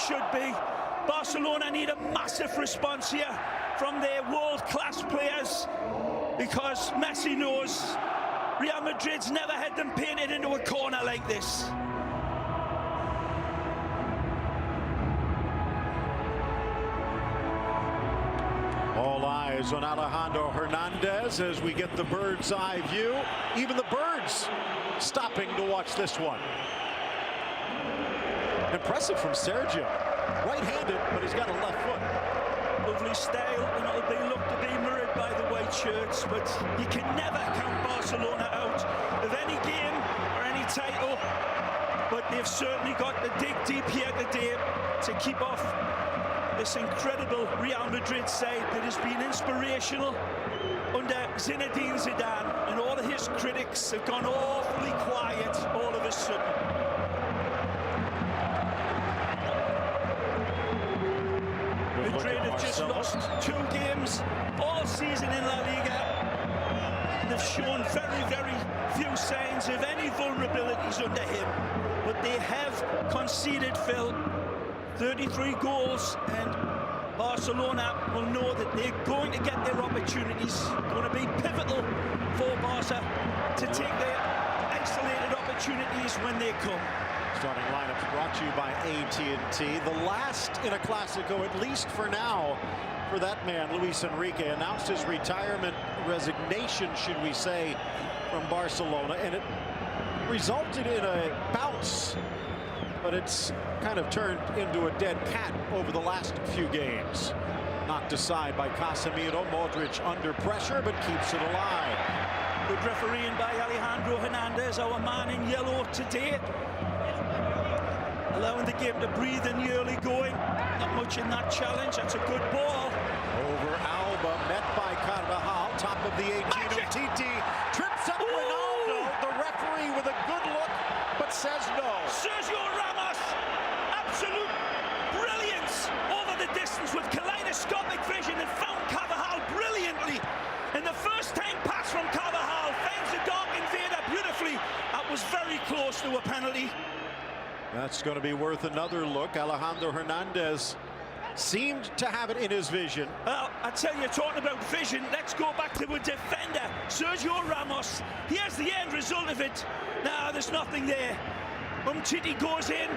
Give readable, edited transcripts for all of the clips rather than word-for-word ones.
Should be. Barcelona need a massive response here from their world-class players, because Messi knows Real Madrid's never had them painted into a corner like this. All eyes on Alejandro Hernandez as we get the bird's eye view. Even the birds stopping to watch this one. Impressive from Sergio. Right-handed, but he's got a left foot. Lovely style, and it'll be looked to be mirrored by the white shirts, but you can never count Barcelona out of any game or any title. But they've certainly got to dig deep here today to keep off this incredible Real Madrid side that has been inspirational under Zinedine Zidane, and all of his critics have gone awfully quiet all of a sudden. Madrid have just lost 2 games all season in La Liga, and they've shown very, very few signs of any vulnerabilities under him. But they have conceded, Phil, 33 goals, and Barcelona will know that they're going to get their opportunities. Going to be pivotal for Barca to take their isolated opportunities when they come. Starting lineups brought to you by AT&T. The last in a Clásico, at least for now, for that man, Luis Enrique, announced his retirement, resignation, should we say, from Barcelona, and it resulted in a bounce, but it's kind of turned into a dead cat over the last few games. Knocked aside by Casemiro. Modric under pressure, but keeps it alive. Good refereeing by Alejandro Hernandez, our man in yellow today. Allowing the game to breathe in the early going. Not much in that challenge. That's a good ball. Over Alba, met by Carvajal. Top of the 18 of Titi. Trips up Ronaldo. The referee with a good look, but says no. Sergio Ramos. Absolute brilliance over the distance with kaleidoscopic vision, and found Carvajal brilliantly. And the first time pass from Carvajal finds the dark invader beautifully. That was very close to a penalty. That's going to be worth another look. Alejandro Hernandez seemed to have it in his vision. Well, I tell you, talking about vision, let's go back to a defender, Sergio Ramos. Here's the end result of it. Now, there's nothing there. Umtiti goes in.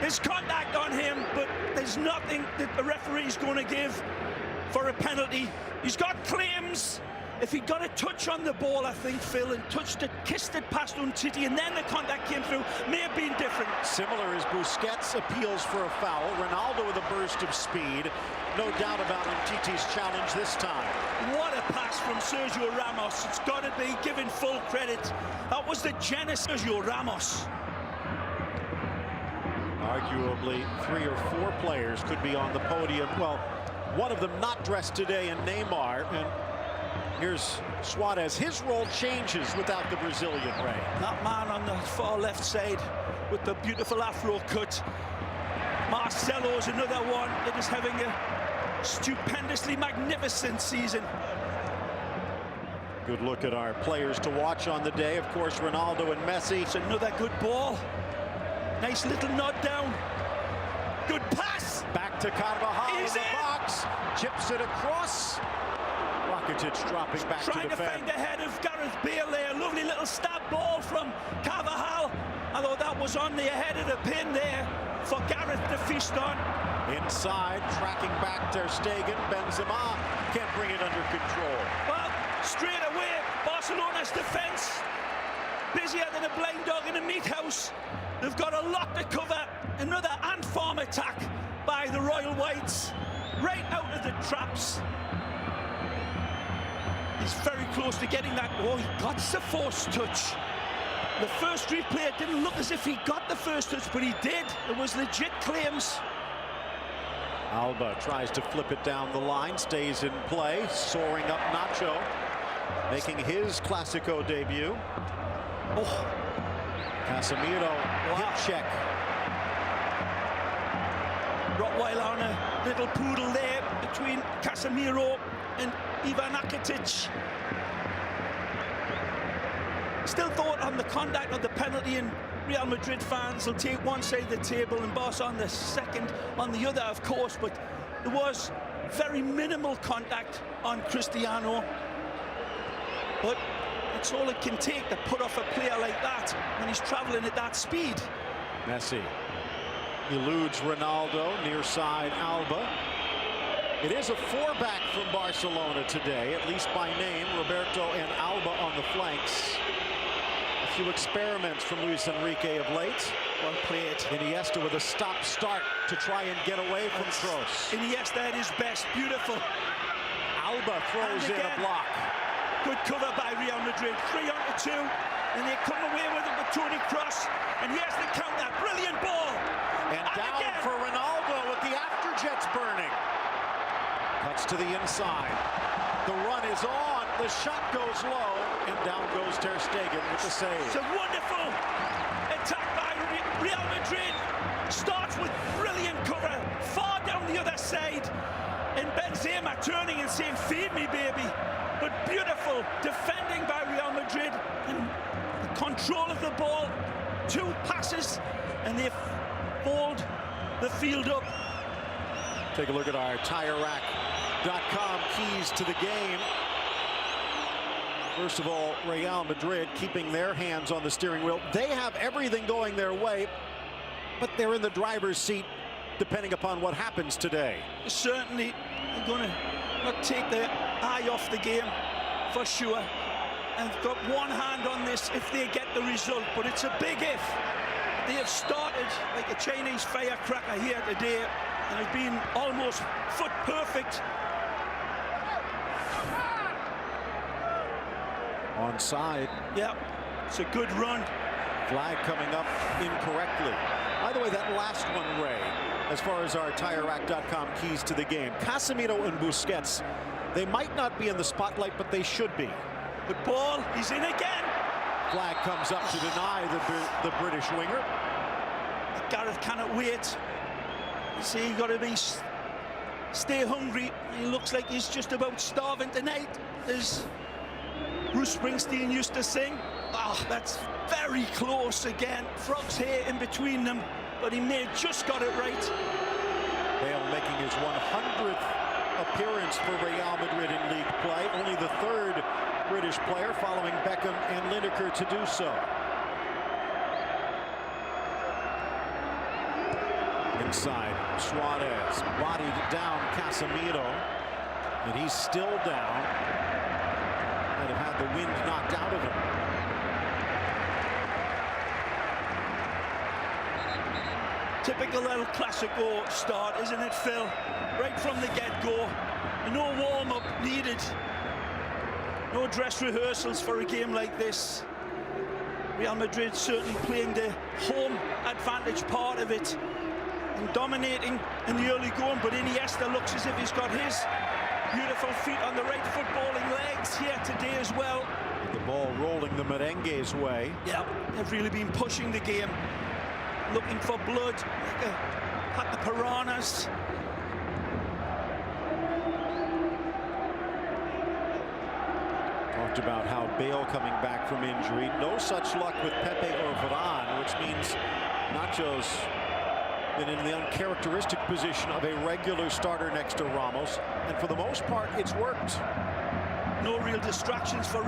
There's contact on him, but there's nothing that the referee's going to give for a penalty. He's got claims. If he got a touch on the ball, I think, Phil, and touched it, kissed it past Umtiti, and then the contact came through, may have been different. Similar as Busquets appeals for a foul. Ronaldo with a burst of speed. No doubt about Umtiti's challenge this time. What a pass from Sergio Ramos. It's got to be given full credit. That was the genesis of Sergio Ramos. Arguably, 3 or 4 players could be on the podium. Well, one of them not dressed today in Neymar, and here's Suarez. His role changes without the Brazilian Ray. That man on the far left side with the beautiful afro cut. Marcelo's another one that is having a stupendously magnificent season. Good look at our players to watch on the day. Of course, Ronaldo and Messi. It's another good ball. Nice little nod down. Good pass. Back to Carvajal in the box. Chips it across. Rakitic dropping back to Trying to defend. find the head of Gareth Bale there. Lovely little stab ball from Carvajal. Although that was on the head of the pin there for Gareth to feast on. Inside, tracking back Ter Stegen. Benzema can't bring it under control. Well, straight away, Barcelona's defence, busier than a blind dog in a meat house. They've got a lot to cover. Another ant farm attack by the Royal Whites, right out of the traps. He's very close to getting that. Oh, he got the force touch. The first replay, it didn't look as if he got the first touch, but he did. It was legit claims. Alba tries to flip it down the line, stays in play, soaring up Nacho, making his Clasico debut. Oh, Casemiro, hip check. Rottweiler on a little poodle there between Casemiro and Ivan Rakitic. Still thought on the contact of the penalty, and Real Madrid fans will take one side of the table and Barca on the second, on the other, of course, but there was very minimal contact on Cristiano. But it's all it can take to put off a player like that when he's travelling at that speed. Messi eludes Ronaldo, near side Alba. It is a four-back from Barcelona today, at least by name. Roberto and Alba on the flanks. A few experiments from Luis Enrique of late. Well played. Iniesta with a stop-start to try and get away from Kroos. Iniesta at his best, beautiful. Alba throws in a block. Good cover by Real Madrid, 3-on-2, and they come away with it with Toni Kroos, and here's the counter, brilliant ball. And down again for Ronaldo with the afterjets burning. Cuts to the inside. The run is on, the shot goes low, and down goes Ter Stegen with the save. It's a wonderful attack by Real Madrid. Starts with brilliant cover, far down the other side, and Benzema turning and saying, feed me, baby. But beautiful defending by Real Madrid, and the control of the ball, 2 passes, and they've balled the field up. Take a look at our TireRack.com keys to the game. First of all, Real Madrid keeping their hands on the steering wheel. They have everything going their way, but they're in the driver's seat depending upon what happens today. Certainly, they're going to not take their eye off the game for sure, and got one hand on this if they get the result, but it's a big if. They have started like a Chinese firecracker here today and have been almost foot perfect. Onside. Yeah, it's a good run. Flag coming up incorrectly. By the way, that last one, Ray, as far as our TireRack.com keys to the game, Casemiro and Busquets, they might not be in the spotlight, but they should be. Good ball, he's in again. Flag comes up to deny the British winger. Gareth cannot wait. You see, you got to stay hungry. He looks like he's just about starving tonight, as Bruce Springsteen used to sing. Oh, that's very close again. Frog's hair in between them, but he may have just got it right. Bale making his 100th appearance for Real Madrid in league play. Only the 3rd British player, following Beckham and Lineker, to do so. Inside, Suarez bodied down Casemiro, and he's still down. Might have had the wind knocked out of him. Typical El Clasico start, isn't it, Phil? Right from the get-go. No warm-up needed. No dress rehearsals for a game like this. Real Madrid certainly playing the home advantage part of it and dominating in the early going, but Iniesta looks as if he's got his beautiful feet on the right footballing legs here today as well. The ball rolling the merengue's way. Yeah, they've really been pushing the game, looking for blood, like a pack of piranhas. Talked about how Bale coming back from injury. No such luck with Pepe or Varane, which means Nacho's been in the uncharacteristic position of a regular starter next to Ramos, and for the most part, it's worked. no real distractions for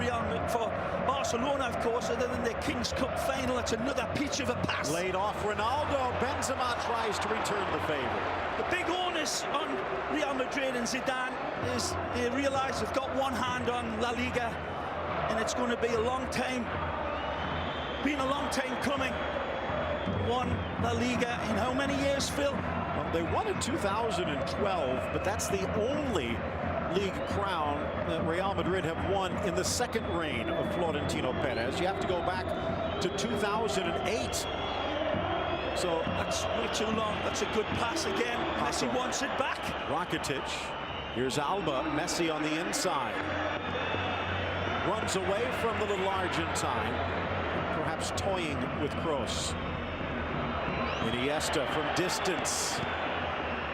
Barcelona, of course, other than their Kings Cup final. It's another peach of a pass. Laid off Ronaldo. Benzema tries to return the favor. The big onus on Real Madrid and Zidane is they realise they've got one hand on La Liga, and it's going to be a long time coming. Won La Liga in how many years, Phil? Well, they won in 2012, but that's the only league crown that Real Madrid have won in the second reign of Florentino Perez. You have to go back to 2008. So that's way too long. That's a good pass again. Messi wants it back. Rakitic. Here's Alba. Messi on the inside. Runs away from the little Argentine. Perhaps toying with Kroos. Iniesta from distance.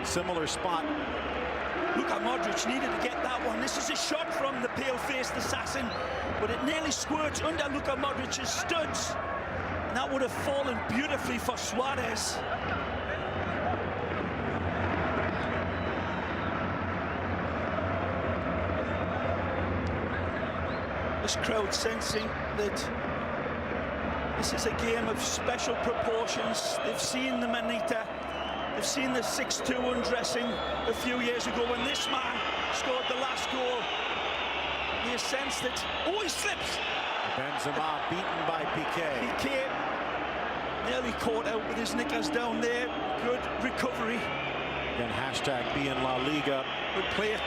Similar spot. Luka Modric needed to get that one. This is a shot from the pale-faced assassin, but it nearly squirts under Luka Modric's studs. And that would have fallen beautifully for Suarez. This crowd sensing that this is a game of special proportions. They've seen the Manita. They've seen the 6-2 undressing a few years ago when this man scored the last goal. You sense that, oh, he slips. Benzema beaten by Piqué. Piqué nearly caught out with his knickers down there. Good recovery. Again, hashtag be in La Liga. Good play.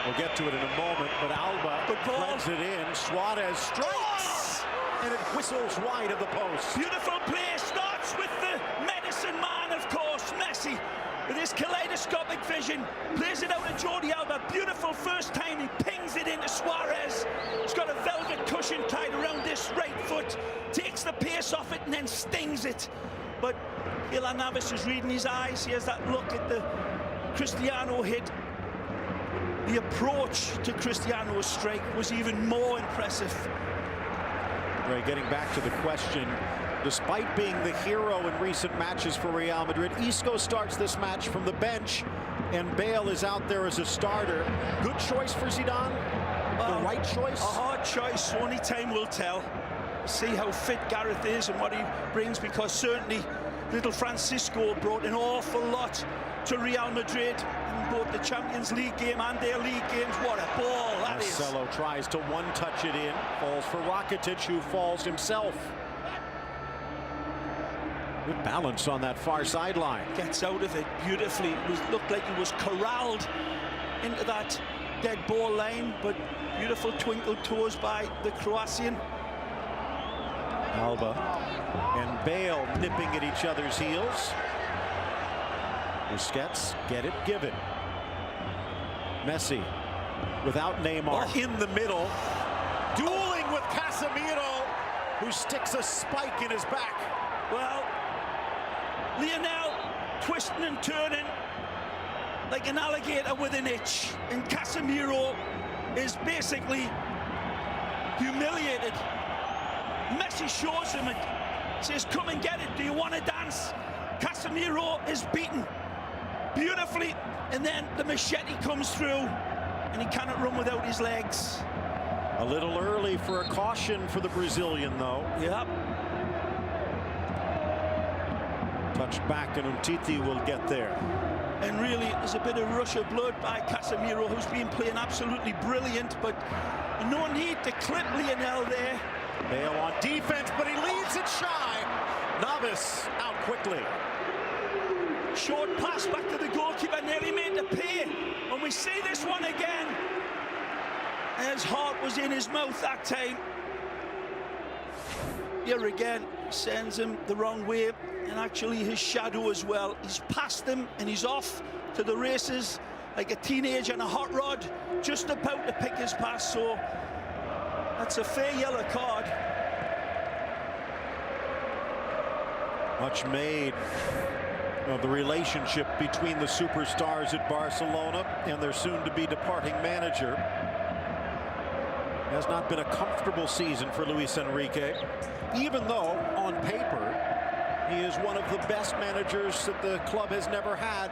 We'll get to it in a moment, but Alba threads it in. Suarez strikes, and it whistles wide of the post. Beautiful play. Starts with the medicine man, of course, Messi, with his kaleidoscopic vision. Plays it out to Jordi Alba. Beautiful first time. He pings it into Suarez. He's got a velvet cushion tied around this right foot. Takes the pace off it and then stings it. But Ilan Navas is reading his eyes. He has that look at the Cristiano hit. The approach to Cristiano's strike was even more impressive. Right, getting back to the question, despite being the hero in recent matches for Real Madrid, Isco starts this match from the bench, and Bale is out there as a starter. Good choice for Zidane? The right choice? A hard choice. Only time will tell. See how fit Gareth is and what he brings, because certainly little Francisco brought an awful lot to Real Madrid in both the Champions League game and their league games. What a ball that is. Marcelo tries to one-touch it in. Falls for Rakitic, who falls himself. Good balance on that far sideline. Gets out of it beautifully. It looked like he was corralled into that dead ball line, but beautiful twinkle toes by the Croatian. Alba and Bale nipping at each other's heels. Busquets, get it, give it. Messi without Neymar in the middle, dueling with Casemiro, who sticks a spike in his back. Well, Lionel twisting and turning like an alligator with an itch, and Casemiro is basically humiliated. Messi shows him it, says, come and get it, do you want to dance? Casemiro is beaten beautifully, and then the machete comes through, and he cannot run without his legs. A little early for a caution for the Brazilian, though. Yep. Touched back, and Umtiti will get there. And really, there's a bit of rush of blood by Casemiro, who's been playing absolutely brilliant, but no need to clip Lionel there. Bale on defense, but he leaves it shy. Navas out quickly. Short pass back to the goalkeeper, nearly made the pay. When we see this one again, his heart was in his mouth that time. Here again, sends him the wrong way, and actually his shadow as well. He's past him, and he's off to the races like a teenager on a hot rod, just about to pick his pass. So that's a fair yellow card. Much made of the relationship between the superstars at Barcelona and their soon-to-be departing manager. It has not been a comfortable season for Luis Enrique, even though on paper he is one of the best managers that the club has never had.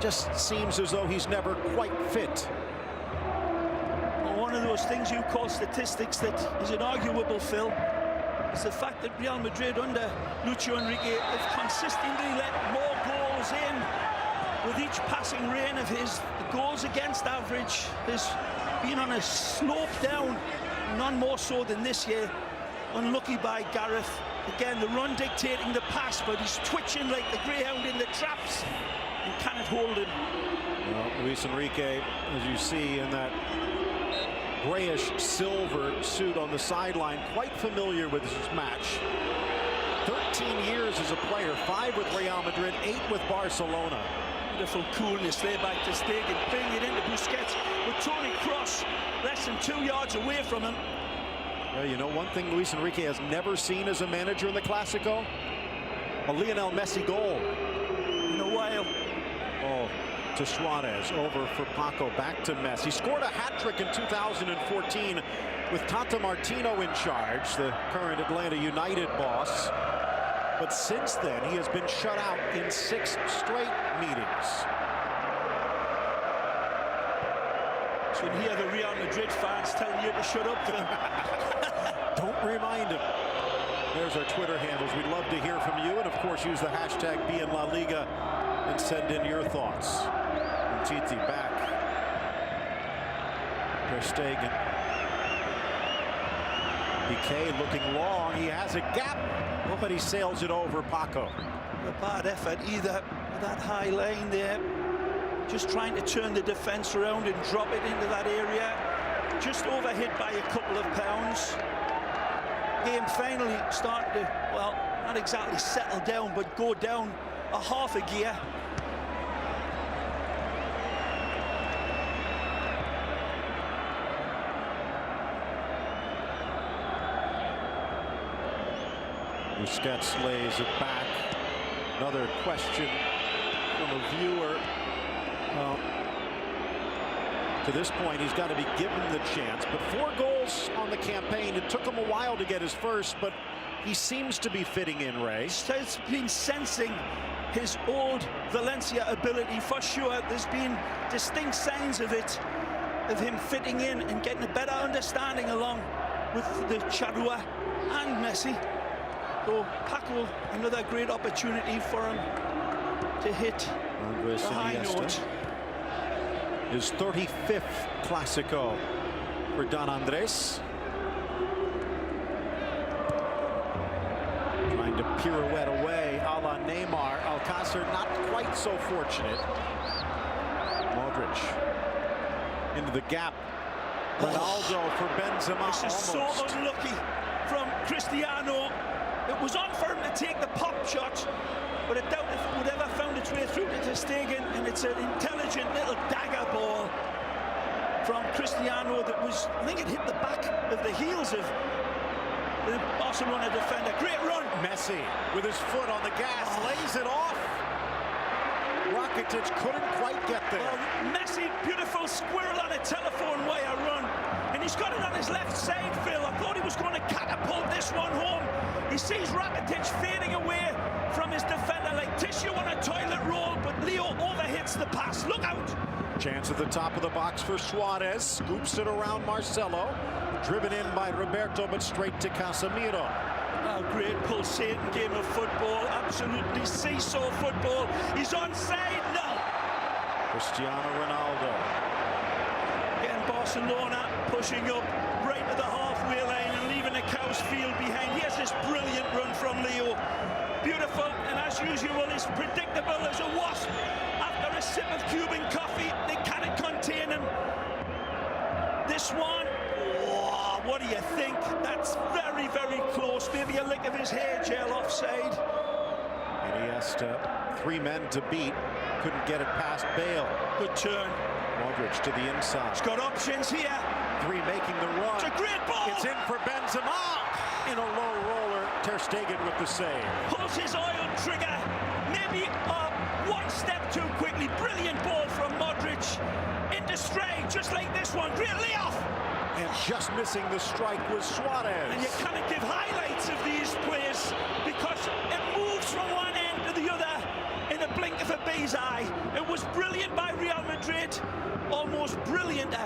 Just seems as though he's never quite fit. of those things you call statistics that is inarguable, Phil. It's the fact that Real Madrid under Luis Enrique have consistently let more goals in with each passing reign of his. The goals against average has been on a slope down, none more so than this year. Unlucky by Gareth. Again, the run dictating the pass, but he's twitching like the greyhound in the traps and cannot hold him. Well, Luis Enrique, as you see in that grayish silver suit on the sideline, quite familiar with this match. 13 years as a player, 5 with Real Madrid, 8 with Barcelona. Beautiful coolness there by Ter Stegen, playing it into Busquets with Toni Kroos less than 2 yards away from him. Well, you know, one thing Luis Enrique has never seen as a manager in the Clásico? A Lionel Messi goal. In a while. Oh, to Suarez, over for Paco, back to Messi. He scored a hat-trick in 2014 with Tata Martino in charge, the current Atlanta United boss. But since then, he has been shut out in 6 straight meetings. Should hear the Real Madrid fans telling you to shut up, Phil. Don't remind him. There's our Twitter handles. We'd love to hear from you. And, of course, use the hashtag #BeInLaLiga and send in your thoughts. Titi back. Ter Stegen. Piqué looking long. He has a gap, but he sails it over Paco. A bad effort either. That high line there. Just trying to turn the defense around and drop it into that area. Just overhit by a couple of pounds. Game finally starting to, well, not exactly settle down, but go down a half a gear. Busquets lays it back. Another question from a viewer. To this point, he's got to be given the chance. But 4 goals on the campaign. It took him a while to get his first, but he seems to be fitting in, Ray. He's been sensing his old Valencia ability for sure. There's been distinct signs of it, of him fitting in and getting a better understanding along with the Charrua and Messi. So Paco, another great opportunity for him to hit Andres the high note. His 35th Clásico for Don Andres. Trying to pirouette away a la Neymar. Alcácer not quite so fortunate. Modric into the gap. Ronaldo for Benzema. This is almost. so unlucky from Cristiano. It was on for him to take the pop shot, but I doubt if it would ever found its way through to Ter Stegen, and it's an intelligent little dagger ball from Cristiano that was, I think it hit the back of the heels of the Barcelona defender. Great run. Messi with his foot on the gas, lays it off. Rakitic couldn't quite get there. Well, Messi, beautiful squirrel on a telephone wire run, and he's got it on his left side, Phil. I thought he was going to catapult this one home. He sees Rakitic fading away from his defender like tissue on a toilet roll, but Leo overhits the pass. Look out! Chance at the top of the box for Suarez. Scoops it around Marcelo. Driven in by Roberto, but straight to Casemiro. A great pulsating game of football. Absolutely seesaw football. He's onside now. Cristiano Ronaldo. Again, Barcelona pushing up right to the halfway line and leaving the cows field behind. Here's this brilliant run from Leo. Beautiful, and as usual, is predictable as a wasp. After a sip of Cuban coffee, they cannot contain him. This one, oh, what do you think? That's very, very close. Maybe a lick of his hair gel offside. Iniesta, 3 men to beat. Couldn't get it past Bale. Good turn. Modric to the inside. He's got options here. 3 making the run. It's a great ball. It's in for Benzema. In a low roller, Ter Stegen with the save. Pulls his oil trigger. Maybe one step too quickly. Brilliant ball from Modric. Into straight, just like this one. Great layoff. And just missing the strike was Suarez. And you cannot give highlights of these plays because it moves from one end to the other in a blink of a bee's eye. It was brilliant by Real Madrid. Almost brilliant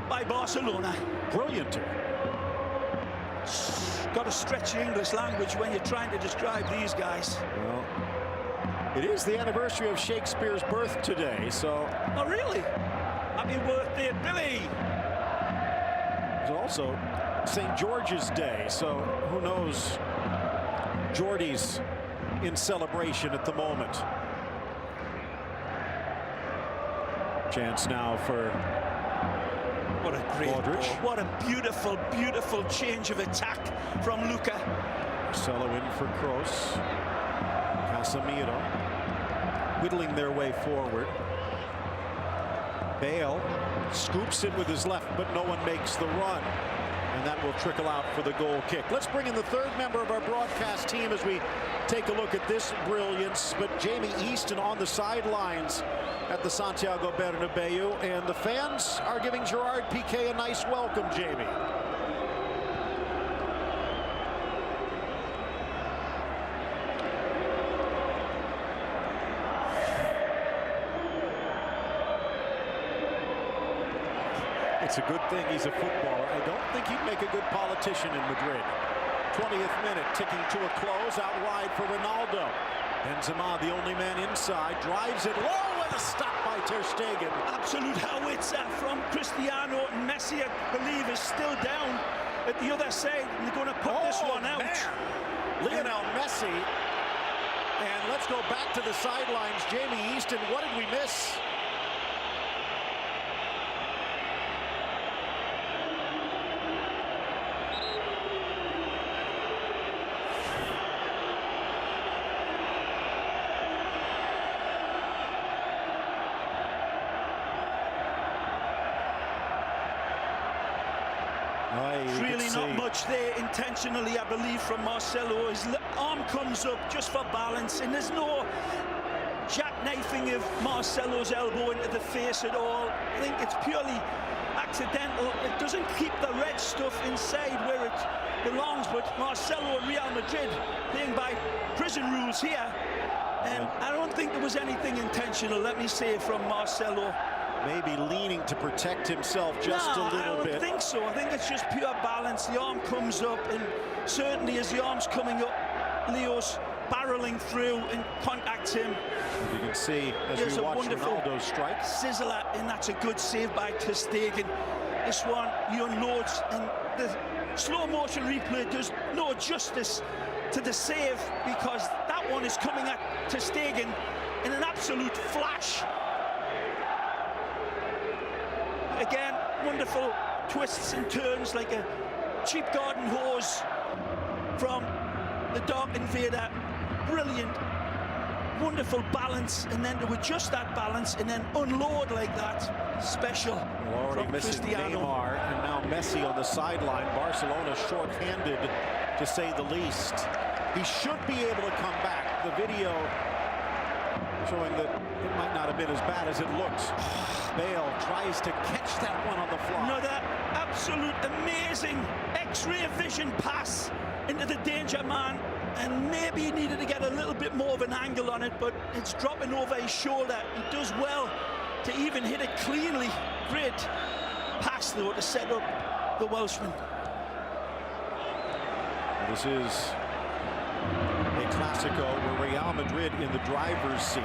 by Barcelona. Brilliant. Got to stretch the English language when you're trying to describe these guys. Well, it is the anniversary of Shakespeare's birth today, so... Oh, really? Happy birthday, Billy! It's also St. George's Day, so who knows? Geordie's in celebration at the moment. Chance now for what a great Aldridge. ball. What a beautiful, beautiful change of attack from Luka. Marcelo in for Kroos. Casemiro whittling their way forward. Bale scoops it with his left, but no one makes the run. And that will trickle out for the goal kick. Let's bring in the third member of our broadcast team as we take a look at this brilliance. But Jamie Easton on the sidelines at the Santiago Bernabeu, and the fans are giving Gerard Piqué a nice welcome, Jamie. It's a good thing he's a footballer. I don't think he'd make a good politician in Madrid. 20th minute, ticking to a close, out wide for Ronaldo. Benzema, the only man inside, drives it low, and a stop by Ter Stegen. Absolute howitzer from Cristiano, and Messi, I believe, is still down at the other side, and they're going to put this one out. Man. Lionel Messi, and let's go back to the sidelines. Jamie Easton, what did we miss? Really not much there intentionally, I believe, from Marcelo. His arm comes up just for balance, and there's no jackknifing of Marcelo's elbow into the face at all. I think it's purely accidental. It doesn't keep the red stuff inside where it belongs, but Marcelo and Real Madrid playing by prison rules here, and I don't think there was anything intentional, let me say, from Marcelo. Maybe leaning to protect himself just a little bit. I don't think so. I think it's just pure balance. The arm comes up, and certainly as the arm's coming up, Leo's barreling through and contacts him. You can see as we watch Ronaldo strike. Sizzler, and that's a good save by Ter Stegen. This one, he unloads, and the slow motion replay does no justice to the save, because that one is coming at Ter Stegen in an absolute flash. Again, wonderful twists and turns like a cheap garden hose from the Dark Invader. Brilliant, wonderful balance, and then to adjust that balance and then unload like that. Special. We're already missing Neymar, and now Messi on the sideline. Barcelona short-handed, to say the least. He should be able to come back. The video showing that it might not have been as bad as it looks. Bale tries to catch that one on the fly. Another absolute amazing X-ray vision pass into the danger man, and maybe he needed to get a little bit more of an angle on it, but it's dropping over his shoulder. He does well to even hit it cleanly. Great pass, though, to set up the Welshman. This is a Clasico where Real Madrid in the driver's seat.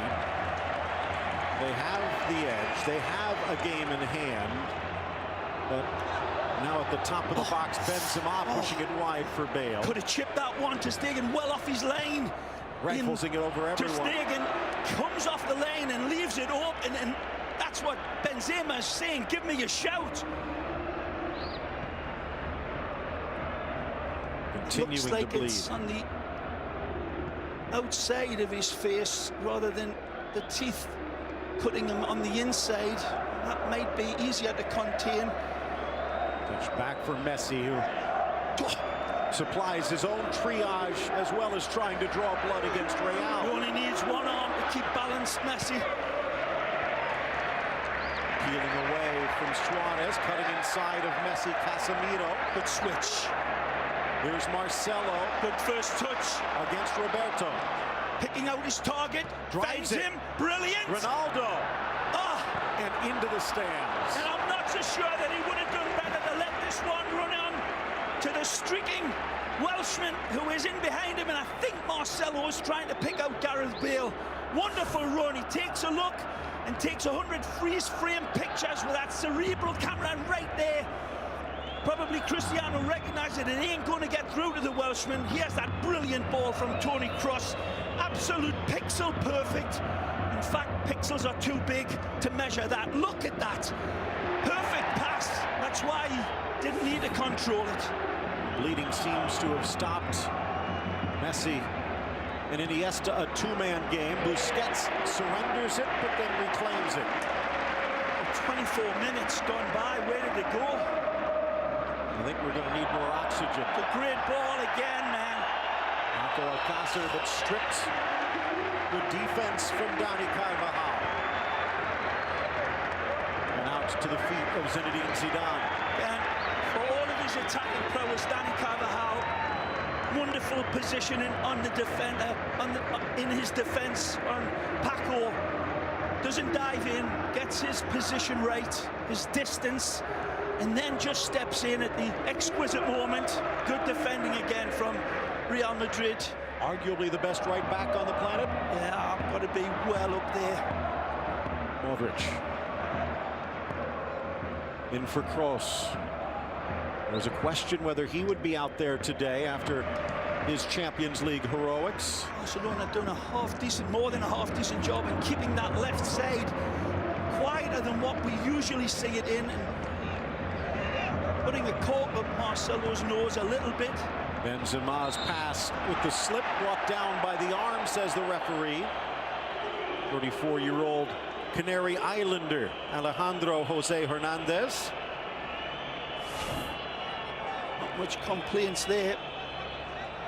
They have the edge. They have a game in hand. But now at the top of the box, Benzema pushing it wide for Bale. Could have chipped that one. Ter Stegen well off his lane. Riflesing it over everyone. Ter Stegen comes off the lane and leaves it open, and that's what Benzema is saying. Give me a shout. Continuing Looks like to bleed. it's on the outside of his face rather than the teeth cutting him on the inside. That might be easier to contain. Touch back for Messi, who supplies his own triage as well as trying to draw blood against Real. He only needs one arm to keep balanced, Messi. Peeling away from Suarez, cutting inside of Messi. Casemiro. Good switch. Here's Marcelo. Good first touch. Against Roberto. Picking out his target. Drives Finds him. Brilliant. Ronaldo. Ah, and into the stands. And I'm not so sure that he would have done better to let this one run on to the streaking Welshman who is in behind him, and I think Marcelo is trying to pick out Gareth Bale. Wonderful run. He takes a look and takes 100 freeze frame pictures with that cerebral camera right there. Probably Cristiano recognised that it ain't going to get through to the Welshman. He has that brilliant ball from Tony Kroos. Absolute pixel perfect. In fact, pixels are too big to measure that. Look at that. Perfect pass. That's why he didn't need to control it. Bleeding seems to have stopped. Messi and Iniesta, a two-man game. Busquets surrenders it, but then reclaims it. 24 minutes gone by. Where did it go? I think we're going to need more oxygen. It's a great ball again, man. Marco Alcácer, but stripped. Good defense from Dani Carvajal. And out to the feet of Zinedine Zidane. And for all of his attacking prowess, Dani Carvajal, wonderful positioning on the defender, in his defence on Paco. Doesn't dive in, gets his position right, his distance, and then just steps in at the exquisite moment. Good defending again from Real Madrid. Arguably the best right back on the planet. Yeah, I've got to be well up there. Modric. In for Kroos. There's a question whether he would be out there today after his Champions League heroics. Barcelona have done more than a half-decent job in keeping that left side quieter than what we usually see it in, and putting a cork up Marcelo's nose a little bit. Benzema's pass with the slip brought down by the arm, says the referee. 34-year-old Canary Islander Alejandro Jose Hernandez. Not much complaints there.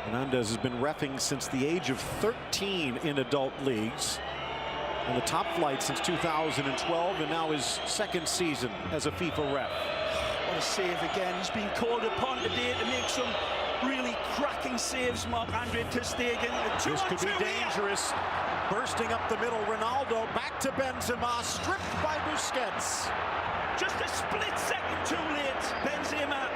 Hernandez has been reffing since the age of 13 in adult leagues. On the top flight since 2012, and now his second season as a FIFA ref. What a save again. He's been called upon today to make some really cracking saves, Marc-Andre ter Stegen. This could be dangerous. Bursting up the middle, Ronaldo back to Benzema, stripped by Busquets. Just a split second too late. Benzema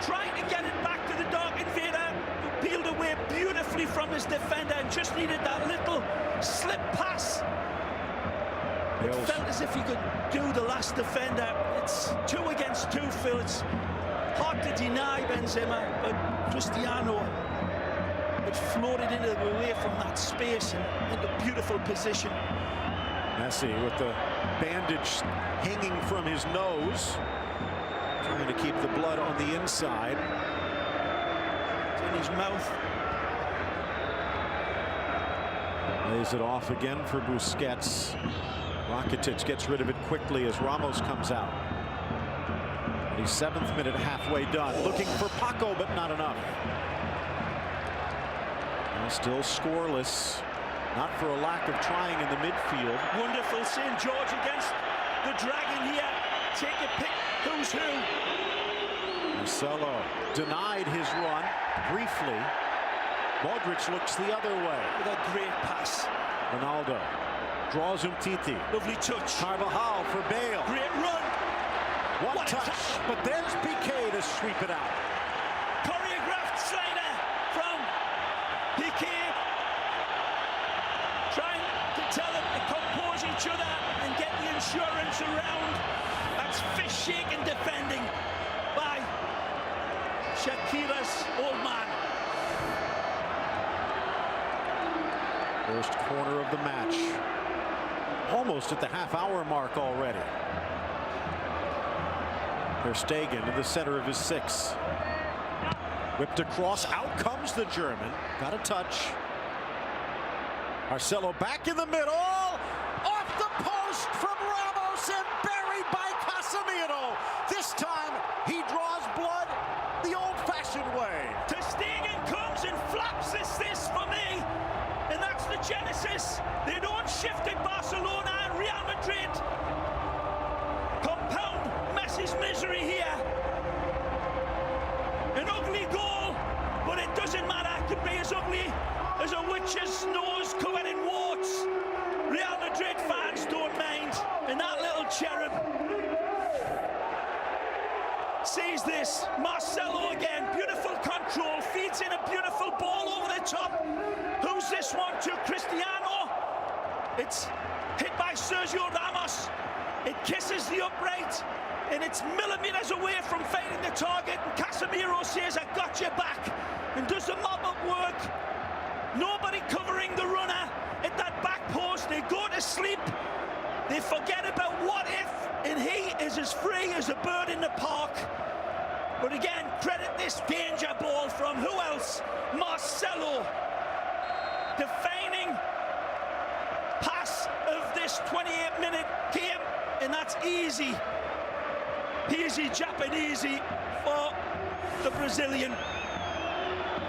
trying to get it back to the Dark Invader, who peeled away beautifully from his defender and just needed that little slip pass. It felt as if he could do the last defender. It's 2 against 2, Phil. It's hard to deny Benzema, but Cristiano had floated away from that space and into beautiful position. Messi with the bandage hanging from his nose, trying to keep the blood on the inside. It's in his mouth. Lays it off again for Busquets. Rakitic gets rid of it quickly as Ramos comes out. The 7th minute, halfway done. Looking for Paco, but not enough. And still scoreless. Not for a lack of trying in the midfield. Wonderful St. George against the Dragon here. Take a pick. Who's who? Marcelo denied his run briefly. Modric looks the other way. With a great pass. Ronaldo draws Umtiti. Lovely touch. Carvajal for Bale. Great run. What touch. But there's Piqué to sweep it out. Choreographed slider from Piqué. Trying to tell them to compose each other and get the insurance around. That's fish-shaking defending by Shakira's old man. First corner of the match. Almost at the half-hour mark already. Ter Stegen in the center of his 6. Whipped across. Out comes the German. Got a touch. Marcelo back in the middle. Off the post from Ramos and buried by Casemiro. This time he draws blood the old-fashioned way. Ter Stegen comes and flaps this for me. And that's the genesis. They don't shift at Barcelona and Real Madrid. Compound Messi's misery here. An ugly goal, but it doesn't matter. It could be as ugly as a witch's nose covered in warts. Real Madrid fans don't mind. And that little cherub. Sees this, Marcelo again, beautiful control, feeds in a beautiful ball over the top. Who's this one to? Cristiano. It's hit by Sergio Ramos. It kisses the upright, and it's millimeters away from finding the target. And Casemiro says, I got your back, and does the mop-up work. Nobody covering the runner at that back post. They go to sleep. They forget about what if, and he is as free as a bird in the park. But again, credit this danger ball from who else? Marcelo. Defining pass of this 28-minute game, and that's easy. Easy Japanese for the Brazilian.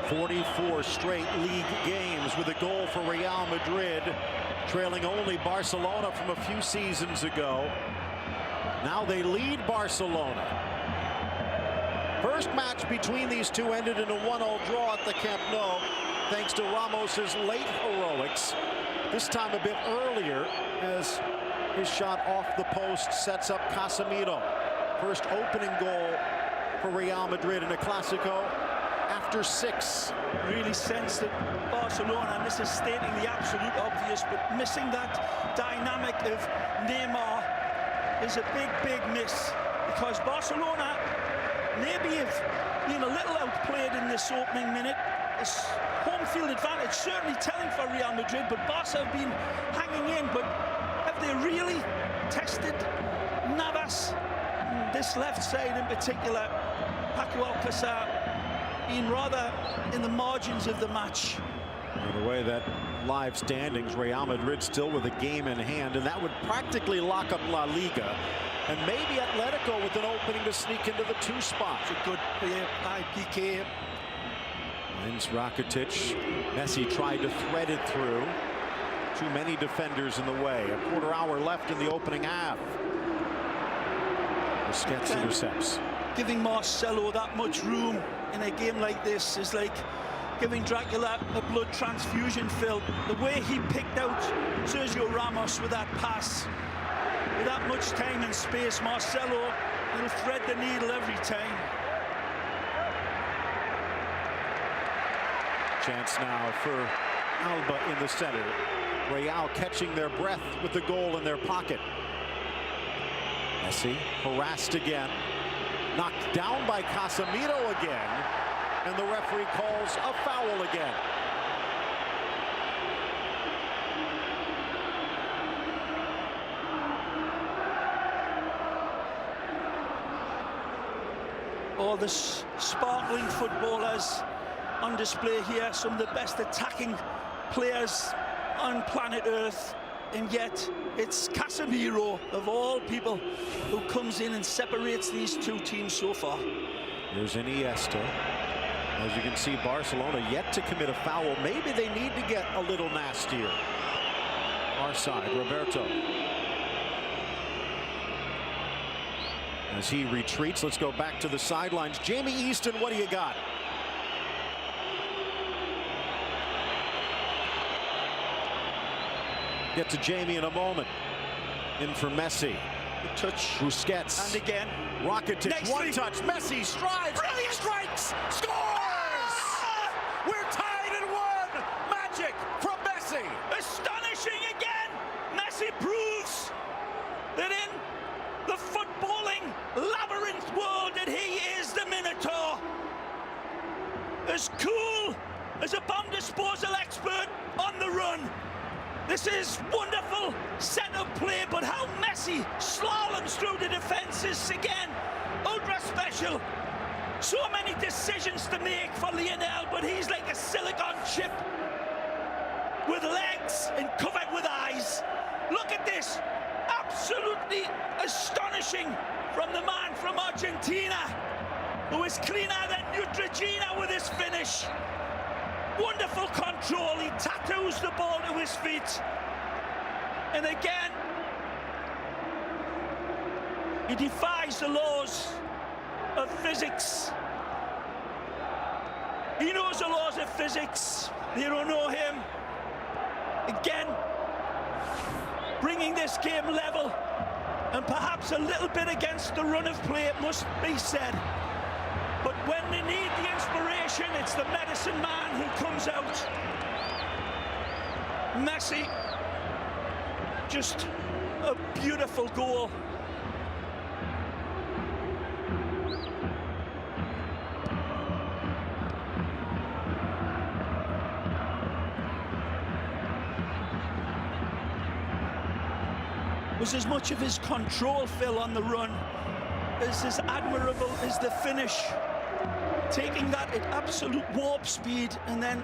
44 straight league games with a goal for Real Madrid, trailing only Barcelona from a few seasons ago. Now they lead Barcelona. First match between these two ended in a 1-0 draw at the Camp Nou, thanks to Ramos's late heroics. This time a bit earlier, as his shot off the post sets up Casemiro. First opening goal for Real Madrid in a Clásico after 6. Really sense that Barcelona, and this is stating the absolute obvious, but missing that dynamic of Neymar is a big miss, because Barcelona maybe have been a little outplayed in this opening minute. This home field advantage certainly telling for Real Madrid, but Barca have been hanging in. But have they really tested Navas? This left side in particular, Paco Alcácer, being rather in the margins of the match. And the way that live standings, Real Madrid still with a game in hand, and that would practically lock up La Liga. And maybe Atletico with an opening to sneak into the 2 spot. It's a good play by Piqué. Wins Rakitic. Messi tried to thread it through. Too many defenders in the way. A quarter hour left in the opening half. Busquets intercepts. Giving Marcelo that much room in a game like this is like giving Dracula a blood transfusion, Phil. The way he picked out Sergio Ramos with that pass, with that much time and space, Marcelo will thread the needle every time. Chance now for Alba in the center. Real catching their breath with the goal in their pocket. Messi harassed again. Knocked down by Casemiro again. And the referee calls a foul again. All the sparkling footballers on display here, some of the best attacking players on planet Earth, and yet it's Casemiro, of all people, who comes in and separates these two teams so far. Here's Iniesta. As you can see, Barcelona yet to commit a foul. Maybe they need to get a little nastier. Our side, Roberto. As he retreats, let's go back to the sidelines. Jamie Easton, what do you got? Get to Jamie in a moment. In for Messi. The touch. Busquets. And again. Rakitic, Nicely. one touch. Messi strides. Brilliant. Strikes. Scores! We're tied at 1. Magic from Messi. Astonishing again. Messi proves that in the footballing labyrinth world that he is the Minotaur. As cool as a bomb disposal expert on the run. This is wonderful set-up play, but how Messi slaloms through the defenses again. Ultra special. So many decisions to make for Lionel, but he's like a silicon chip with legs and covered with eyes. Look at this. Absolutely astonishing from the man from Argentina, who is cleaner than Neutrogena with his finish. Wonderful control. He tattoos the ball to his feet. And again, he defies the laws of physics. He knows the laws of physics. They don't know him. Again, bringing this game level and perhaps a little bit against the run of play, it must be said. But when they need the inspiration, it's the medicine man who comes out. Messi, just a beautiful goal. Was as much of his control, Phil, on the run as admirable as the finish. Taking that at absolute warp speed, and then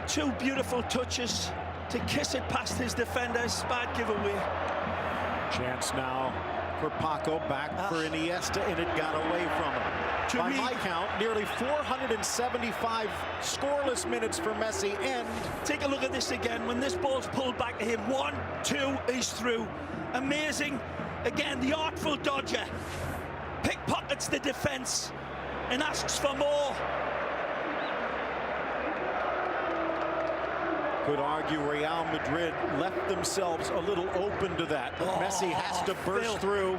two beautiful touches to kiss it past his defenders. Bad giveaway. Chance now for Paco, back for Iniesta, and it got away from him. By my count, nearly 475 scoreless minutes for Messi, and take a look at this again. When this ball's pulled back to him, 1, 2, he's through. Amazing. Again, the artful dodger pickpockets the defense and asks for more. Could argue Real Madrid left themselves a little open to that. But Messi has to burst through.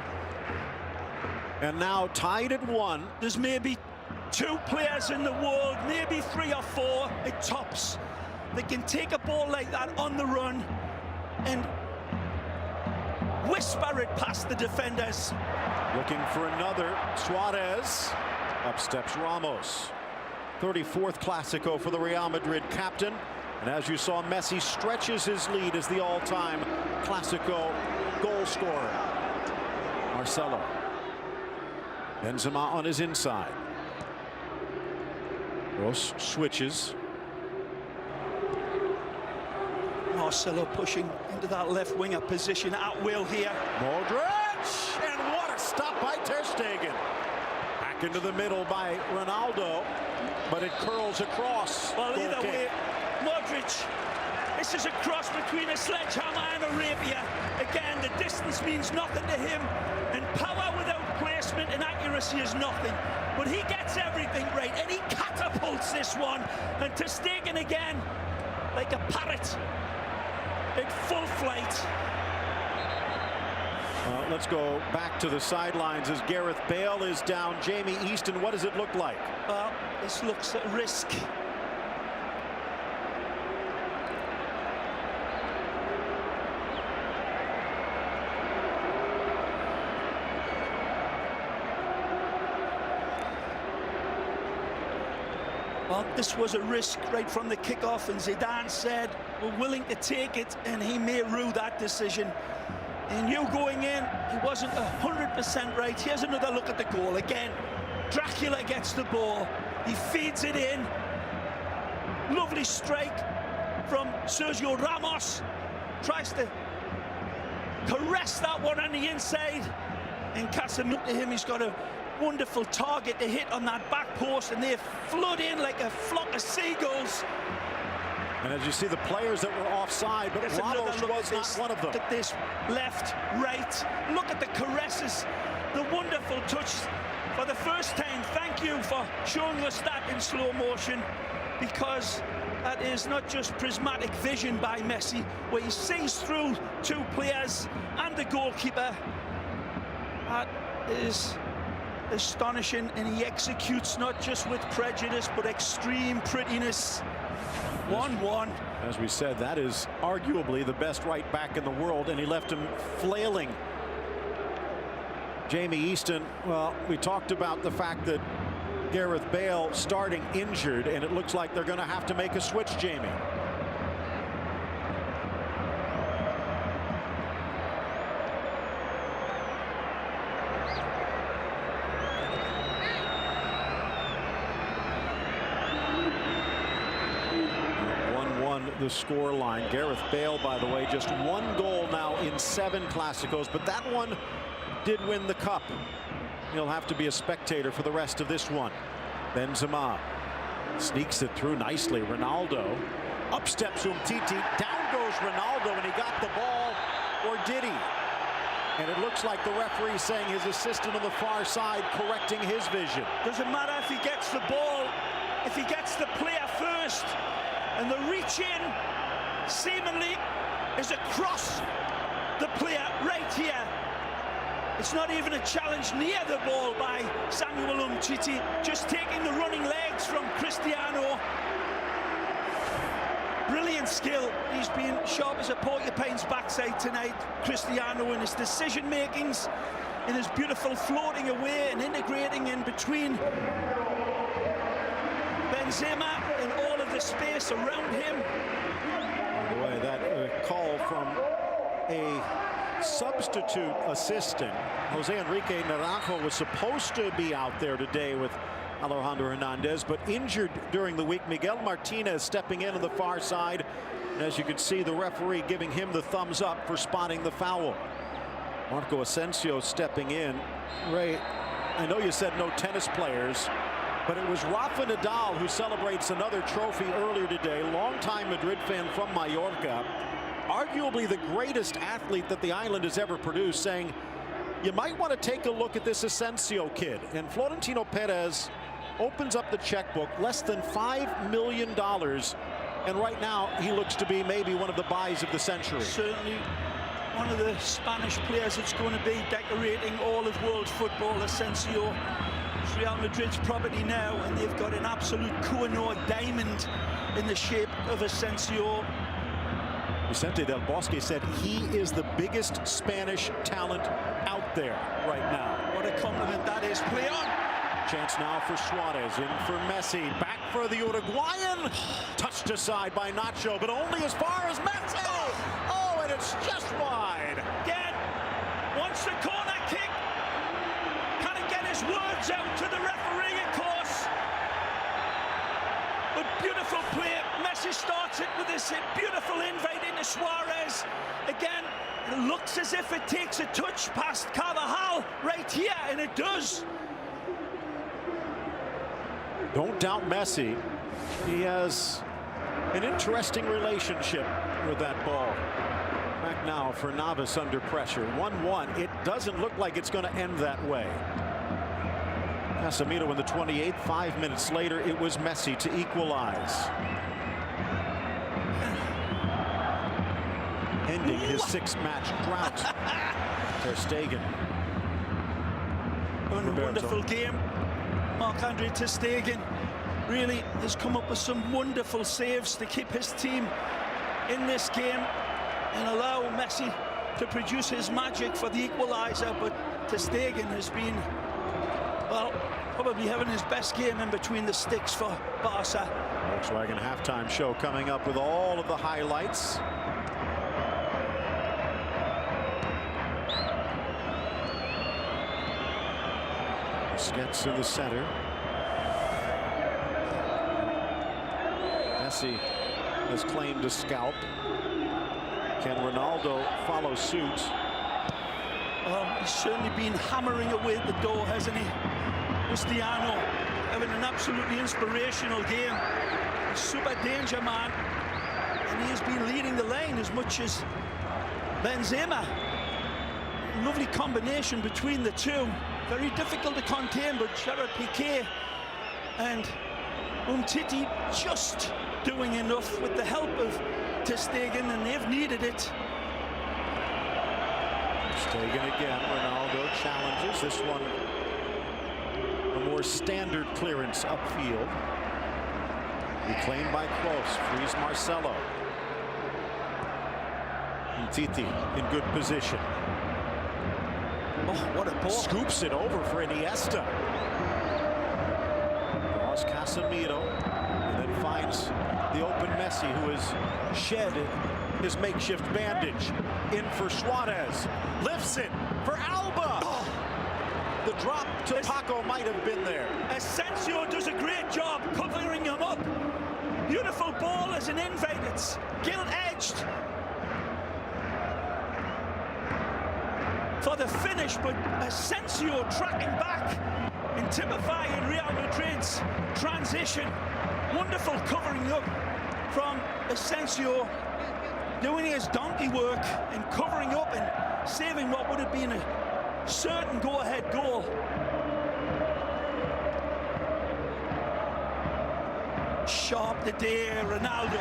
And now tied at 1. There's maybe 2 players in the world, maybe 3 or 4 at tops, that can take a ball like that on the run and whisper it past the defenders. Looking for another. Suarez. Up steps Ramos. 34th Clásico for the Real Madrid captain. And as you saw, Messi stretches his lead as the all-time Clásico goal scorer. Marcelo. Benzema on his inside. Ross switches. Marcelo pushing into that left winger position at will here. Modric! And what a stop by Ter Stegen. Back into the middle by Ronaldo, but it curls across. Well, either way, Modric, this is a cross between a sledgehammer and a rapier. Again, the distance means nothing to him, and power without placement and accuracy is nothing. But he gets everything right, and he catapults this one. And Ter Stegen again, like a parrot, in full flight. Let's go back to the sidelines as Gareth Bale is down. Jamie Easton, what does it look like? Well, this looks at risk. Well, this was a risk right from the kickoff, and Zidane said we're willing to take it, and he may rue that decision. And you going in, he wasn't 100% right. Here's another look at the goal. Again, Dracula gets the ball. He feeds it in. Lovely strike from Sergio Ramos. Tries to caress that one on the inside. And Casemiro, to him, he's got a wonderful target to hit on that back post, and they flood in like a flock of seagulls. And as you see, the players that were offside, but Ramos was not one of them. Look at this, left, right. Look at the caresses, the wonderful touch. For the first time, thank you for showing us that in slow motion, because that is not just prismatic vision by Messi, where he sees through 2 players and the goalkeeper. That is astonishing, and he executes not just with prejudice, but extreme prettiness. 1-1. As we said, that is arguably the best right back in the world, and he left him flailing. Jamie Easton, well, we talked about the fact that Gareth Bale starting injured, and it looks like they're going to have to make a switch, Jamie. The score line. Gareth Bale, by the way, just 1 goal now in 7 Clásicos, but that one did win the cup. He'll have to be a spectator for the rest of this one. Benzema sneaks it through nicely. Ronaldo, up steps Umtiti, down goes Ronaldo, and he got the ball, or did he? And it looks like the referee saying his assistant on the far side correcting his vision. Doesn't matter if he gets the ball, if he gets the player first. And the reach in seemingly is across the player right here. It's not even a challenge near the ball by Samuel Umtiti, just taking the running legs from Cristiano. Brilliant skill. He's been sharp as a porcupine's backside tonight, Cristiano, in his decision makings, in his beautiful floating away and integrating in between Benzema and all of the space around him. By the way, that call from a substitute assistant. Jose Enrique Naranjo was supposed to be out there today with Alejandro Hernandez, but injured during the week. Miguel Martinez stepping in on the far side. And as you can see, the referee giving him the thumbs up for spotting the foul. Marco Asensio stepping in. Ray, I know you said no tennis players, but it was Rafa Nadal who celebrates another trophy earlier today. Longtime Madrid fan from Mallorca. Arguably the greatest athlete that the island has ever produced, saying you might want to take a look at this Asensio kid. And Florentino Perez opens up the checkbook, less than $5 million. And right now he looks to be maybe one of the buys of the century. Certainly one of the Spanish players that's going to be decorating all of world football. Asensio, it's Real Madrid's property now, and they've got an absolute Koh-i-Noor diamond in the shape of Asensio. Vicente Del Bosque said he is the biggest Spanish talent out there right now. What a compliment that is. Play on. Chance now for Suarez, in for Messi, back for the Uruguayan. Touched aside by Nacho, but only as far as Messi. Oh, and it's just wide. Again, wants the corner kick. Can't get his words out to the referee, of course. But beautiful play. Messi starts it with this beautiful invite into Suarez. Again, it looks as if it takes a touch past Carvajal right here, and it does. Don't doubt Messi. He has an interesting relationship with that ball. Back now for Navas under pressure. 1-1. It doesn't look like it's going to end that way. Casemiro in the 28th. 5 minutes later, it was Messi to equalize. Ending his 6-match drought. Ter Stegen. Wonderful game. Marc-Andre Ter Stegen really has come up with some wonderful saves to keep his team in this game and allow Messi to produce his magic for the equaliser. But Ter Stegen has been, well, probably having his best game in between the sticks for Barca. Volkswagen halftime show coming up with all of the highlights. Busquets in the center. Messi has claimed a scalp. Can Ronaldo follow suit? Well, he's certainly been hammering away at the door, hasn't he? Cristiano having an absolutely inspirational game. A super danger man. And he has been leading the line as much as Benzema. Lovely combination between the two. Very difficult to contain, but Gerard Piqué and Umtiti just doing enough with the help of Ter Stegen, and they've needed it. Stegen again. Ronaldo challenges this one. A more standard clearance upfield. Reclaimed by Kroos. Frees Marcelo. Umtiti in good position. Oh, what a ball. Scoops it over for Iniesta. Draws Casemiro. And then finds the open Messi, who has shed his makeshift bandage. In for Suarez. Lifts it for Alba. Oh. The drop to Paco might have been there. Asensio does a great job covering him up. Beautiful ball as an invite. It's gilt-edged for the finish, but Asensio tracking back and typifying Real Madrid's transition. Wonderful covering up from Asensio, doing his donkey work and covering up and saving what would have been a certain go-ahead goal. Sharp the day, Ronaldo.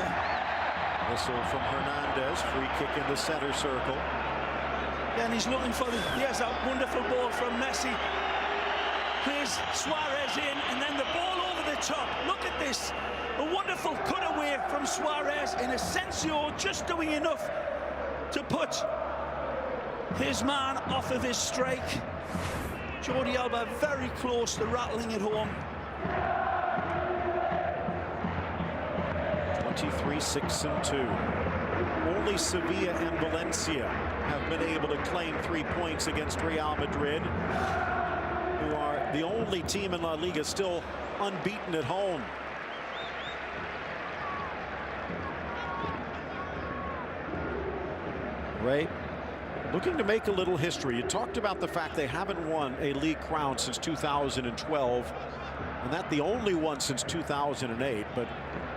Whistle from Hernandez. Free kick in the center circle. And he's looking for here's a wonderful ball from Messi. Plays Suarez in, and then the ball over the top. Look at this. A wonderful cutaway from Suarez, and Asensio just doing enough to put his man off of his strike. Jordi Alba very close to rattling it home. 23-6-2. Only Sevilla and Valencia have been able to claim 3 points against Real Madrid, who are the only team in La Liga still unbeaten at home. Ray, looking to make a little history. You talked about the fact they haven't won a league crown since 2012, and that the only one since 2008. But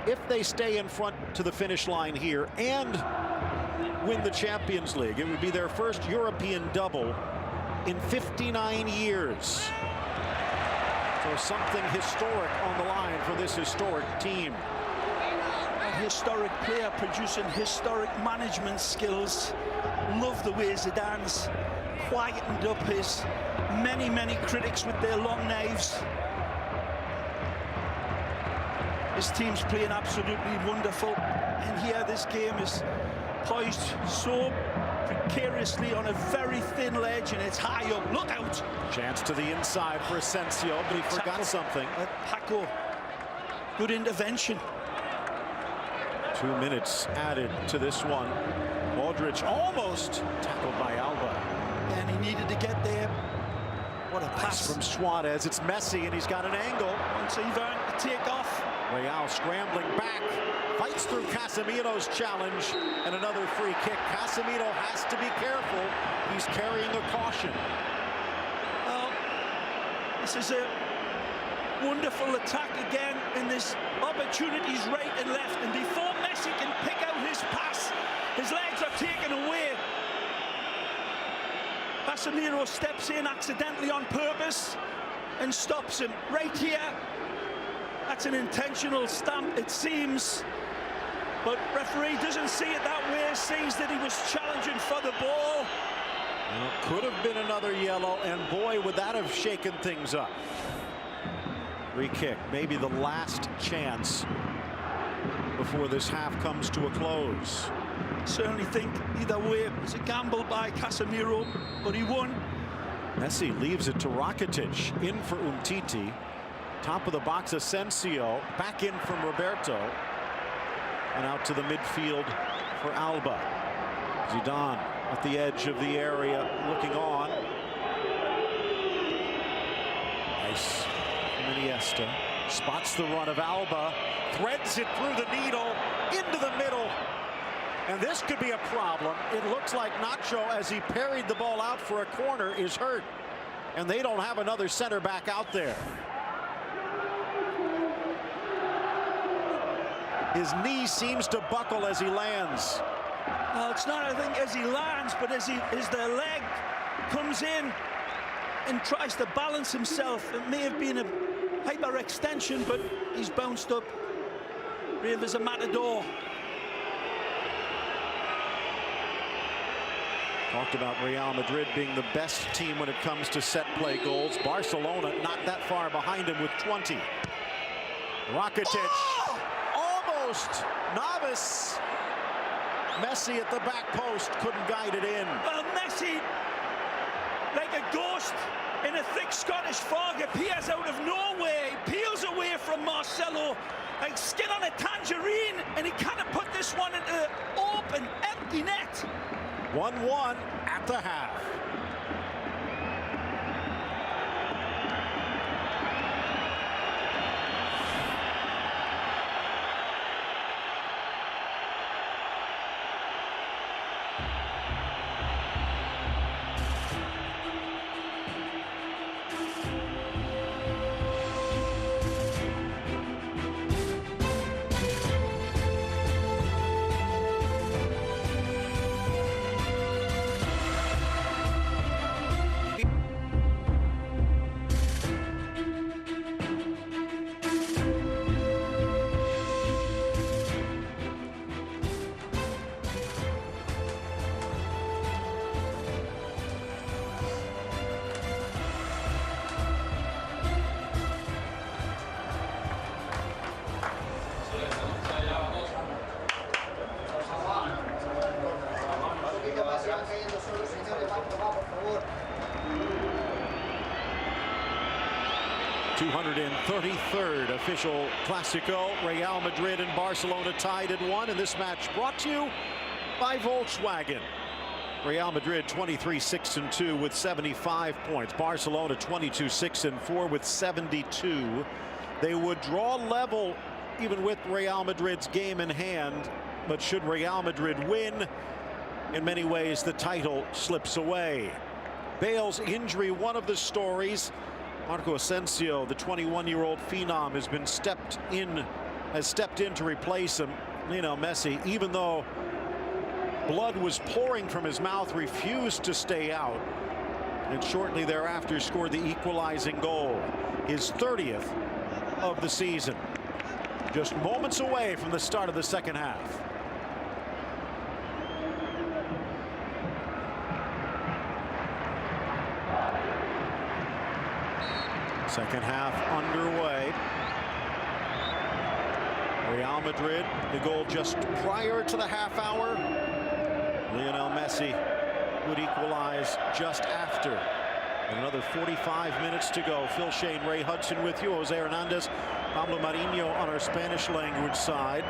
if they stay in front to the finish line here and win the Champions League, it would be their first European double in 59 years. So something historic on the line for this historic team. A historic player producing historic management skills. Love the way Zidane's quietened up his many critics with their long knives. His team's playing absolutely wonderful, and here this game is poised so precariously on a very thin ledge, and it's high up. Look out! Chance to the inside for Asensio, but he forgot something. Paco, good intervention. 2 minutes added to this one. Modric almost tackled by Alba. And he needed to get there. What a pass from Suarez. It's Messi, and he's got an angle. Once even to take off. Real scrambling back. Fights through Casemiro's challenge. And another free kick. Casemiro has to be careful. He's carrying a caution. Well, this is a wonderful attack again, and there's opportunities right and left, and before Messi can pick out his pass, his legs are taken away. Casemiro steps in accidentally on purpose and stops him right here. That's an intentional stamp, it seems, but referee doesn't see it that way. Sees that he was challenging for the ball. Well, could have been another yellow, and boy, would that have shaken things up. Free kick, maybe the last chance before this half comes to a close. Certainly think either way it was a gamble by Casemiro, but he won. Messi leaves it to Rakitic, in for Umtiti. Top of the box, Asensio, back in from Roberto, and out to the midfield for Alba. Zidane at the edge of the area, looking on. Nice. Iniesta spots the run of Alba, threads it through the needle into the middle, and this could be a problem. It looks like Nacho, as he parried the ball out for a corner, is hurt, and they don't have another center back out there. His knee seems to buckle as he lands. Well, it's not, I think, as he lands, but as the leg comes in and tries to balance himself. It may have been a hyperextension, but he's bounced up brave as a matador. Talked about Real Madrid being the best team when it comes to set play goals. Barcelona not that far behind him with 20. Rakitic, almost. Navas. Messi at the back post, couldn't guide it in. Well, Messi, like a ghost in a thick Scottish fog, appears out of nowhere. He peels away from Marcelo like skin on a tangerine, and he kind of put this one into the open, empty net. 1-1 at the half. 233rd official Clásico. Real Madrid and Barcelona tied at 1, and this match brought to you by Volkswagen. Real Madrid 23-6-2 with 75 points. Barcelona 22-6-4 with 72. They would draw level even with Real Madrid's game in hand, but should Real Madrid win, in many ways the title slips away. Bale's injury, one of the stories. Marco Asensio, the 21-year-old phenom, has stepped in to replace him. Lionel Messi, even though blood was pouring from his mouth, refused to stay out, and shortly thereafter scored the equalizing goal, his 30th of the season, just moments away from the start of the second half. Second half underway. Real Madrid, the goal just prior to the half hour. Lionel Messi would equalize just after. And another 45 minutes to go. Phil Shane, Ray Hudson with you. Jose Hernandez, Pablo Marinho on our Spanish language side.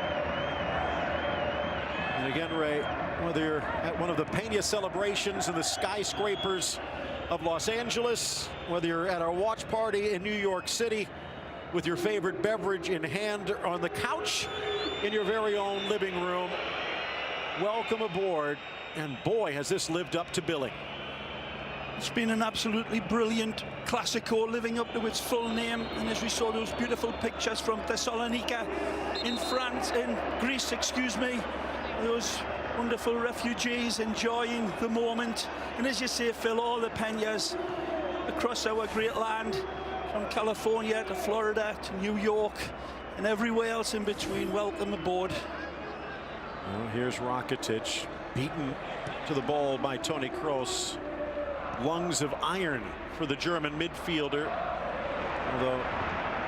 And again, Ray, whether you're at one of the Peña celebrations in the skyscrapers of Los Angeles, whether you're at our watch party in New York City with your favorite beverage in hand, or on the couch in your very own living room, welcome aboard. And boy, has this lived up to billing. It's been an absolutely brilliant Clásico, living up to its full name. And as we saw those beautiful pictures from Thessalonica in France, in Greece, excuse me, those wonderful refugees enjoying the moment. And as you say, Phil, all the Peñas across our great land, from California to Florida to New York and everywhere else in between, welcome aboard. Well, here's Rakitic, beaten to the ball by Toni Kroos. Lungs of iron for the German midfielder, although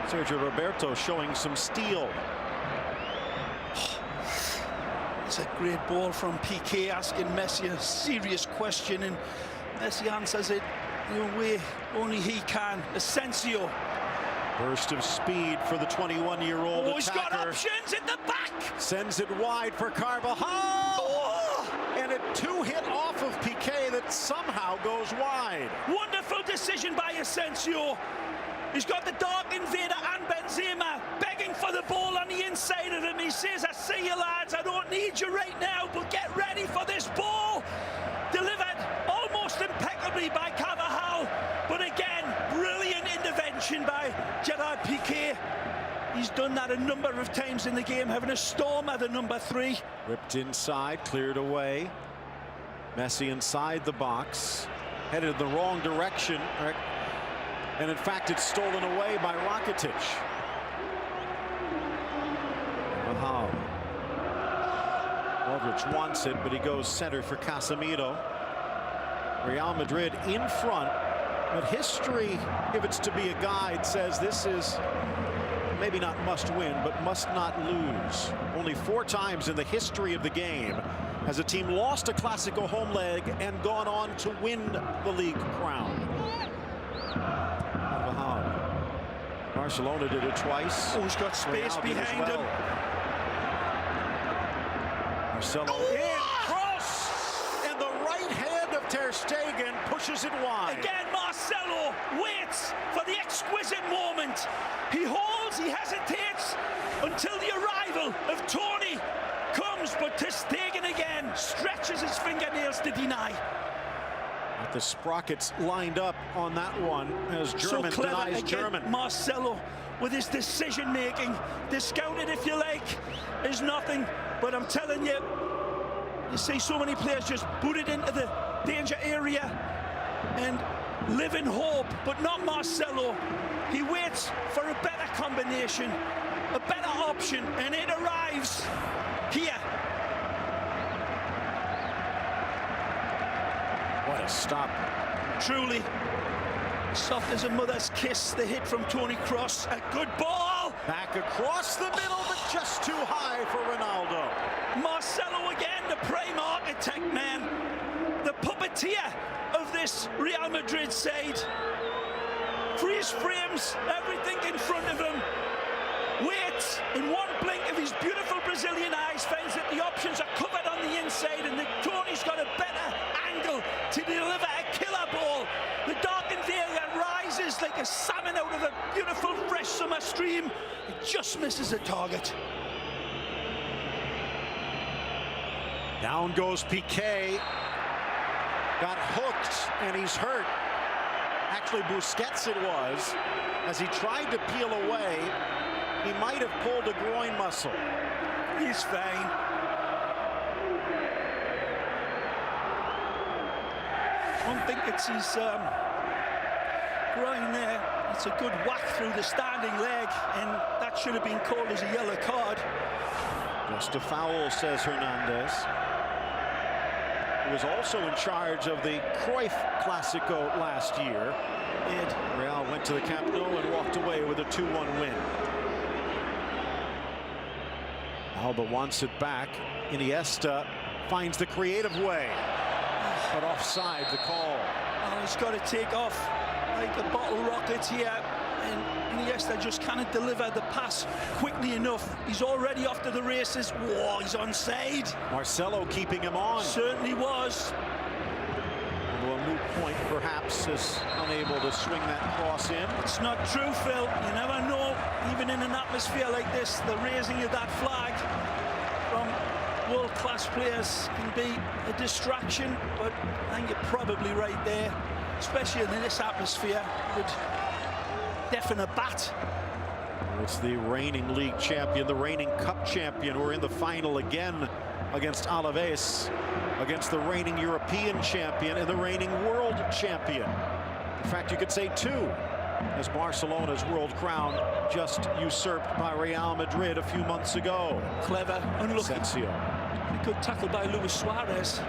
Sergio Roberto showing some steel. It's a great ball from Piqué, asking Messi a serious question, and Messi answers it in a way only he can. Asensio. Burst of speed for the 21-year-old attacker. He's got options in the back. Sends it wide for Carvajal. Oh! And a two-hit off of Piqué that somehow goes wide. Wonderful decision by Asensio. He's got the dark invader and Benzema begging for the ball on the inside of him. He says, I see you lads, I don't need you right now, but get ready for this ball. Delivered almost impeccably by Carvajal, but again, brilliant intervention by Gerard Piqué. He's done that a number of times in the game, having a storm at the number 3. Ripped inside, cleared away. Messi inside the box, headed in the wrong direction. And in fact, it's stolen away by Rakitic. Carvajal. Modric wants it, but he goes center for Casemiro. Real Madrid in front, but history, if it's to be a guide, says this is maybe not must win, but must not lose. Only 4 times in the history of the game has a team lost a Clásico home leg and gone on to win the league crown. Barcelona did it twice. Oh, he's got space behind him. Marcelo in, cross, and the right hand of Ter Stegen pushes it wide. Again, Marcelo waits for the exquisite moment. He holds, he hesitates until the arrival of Toni comes, but Ter Stegen again stretches his fingernails to deny. The sprockets lined up on that one as German so clever denies again, German. Marcelo with his decision making, discounted if you like, is nothing. But I'm telling you, you see so many players just booted into the danger area and live in hope, but not Marcelo. He waits for a better combination, a better option, and it arrives here. What a stop. Truly soft as a mother's kiss, the hit from Toni Kroos. A good ball. Back across the middle, but just too high for Ronaldo. Marcelo again, the prime architect, man. The puppeteer of this Real Madrid side. freeze frames everything in front of him, waits in one blink of his beautiful Brazilian eyes, finds that the options are covered on the inside, and that Tony's got a better angle to deliver a killer ball. The darkened area rises like a salmon out of a beautiful fresh summer stream. It just misses the target. Down goes Piqué. Got hooked, and he's hurt. Actually, Busquets it was. As he tried to peel away, he might have pulled a groin muscle. He's fine. I don't think it's his groin there. It's a good whack through the standing leg, and that should have been called as a yellow card. Just a foul, says Hernandez. He was also in charge of the Cruyff Clásico last year. And Real went to the Camp Nou and walked away with a 2-1 win. Alba wants it back. Iniesta finds the creative way, but offside the call. Oh, he's got to take off like a bottle rocket here, and Iniesta just cannot deliver the pass quickly enough. He's already off to the races. Whoa, he's onside. Marcelo keeping him on. Certainly was. Although a moot point perhaps is unable to swing that cross in. It's not true, Phil. You never know, even in an atmosphere like this, the raising of that flag from world-class players can be a distraction, but I think you're probably right there, especially in this atmosphere. Would deafen a bat. It's the reigning league champion, the reigning cup champion, who are in the final again against Alaves, against the reigning European champion and the reigning world champion. In fact, you could say two, as Barcelona's world crown just usurped by Real Madrid a few months ago. Clever, unlucky. Asensio. A good tackle by Luis Suarez.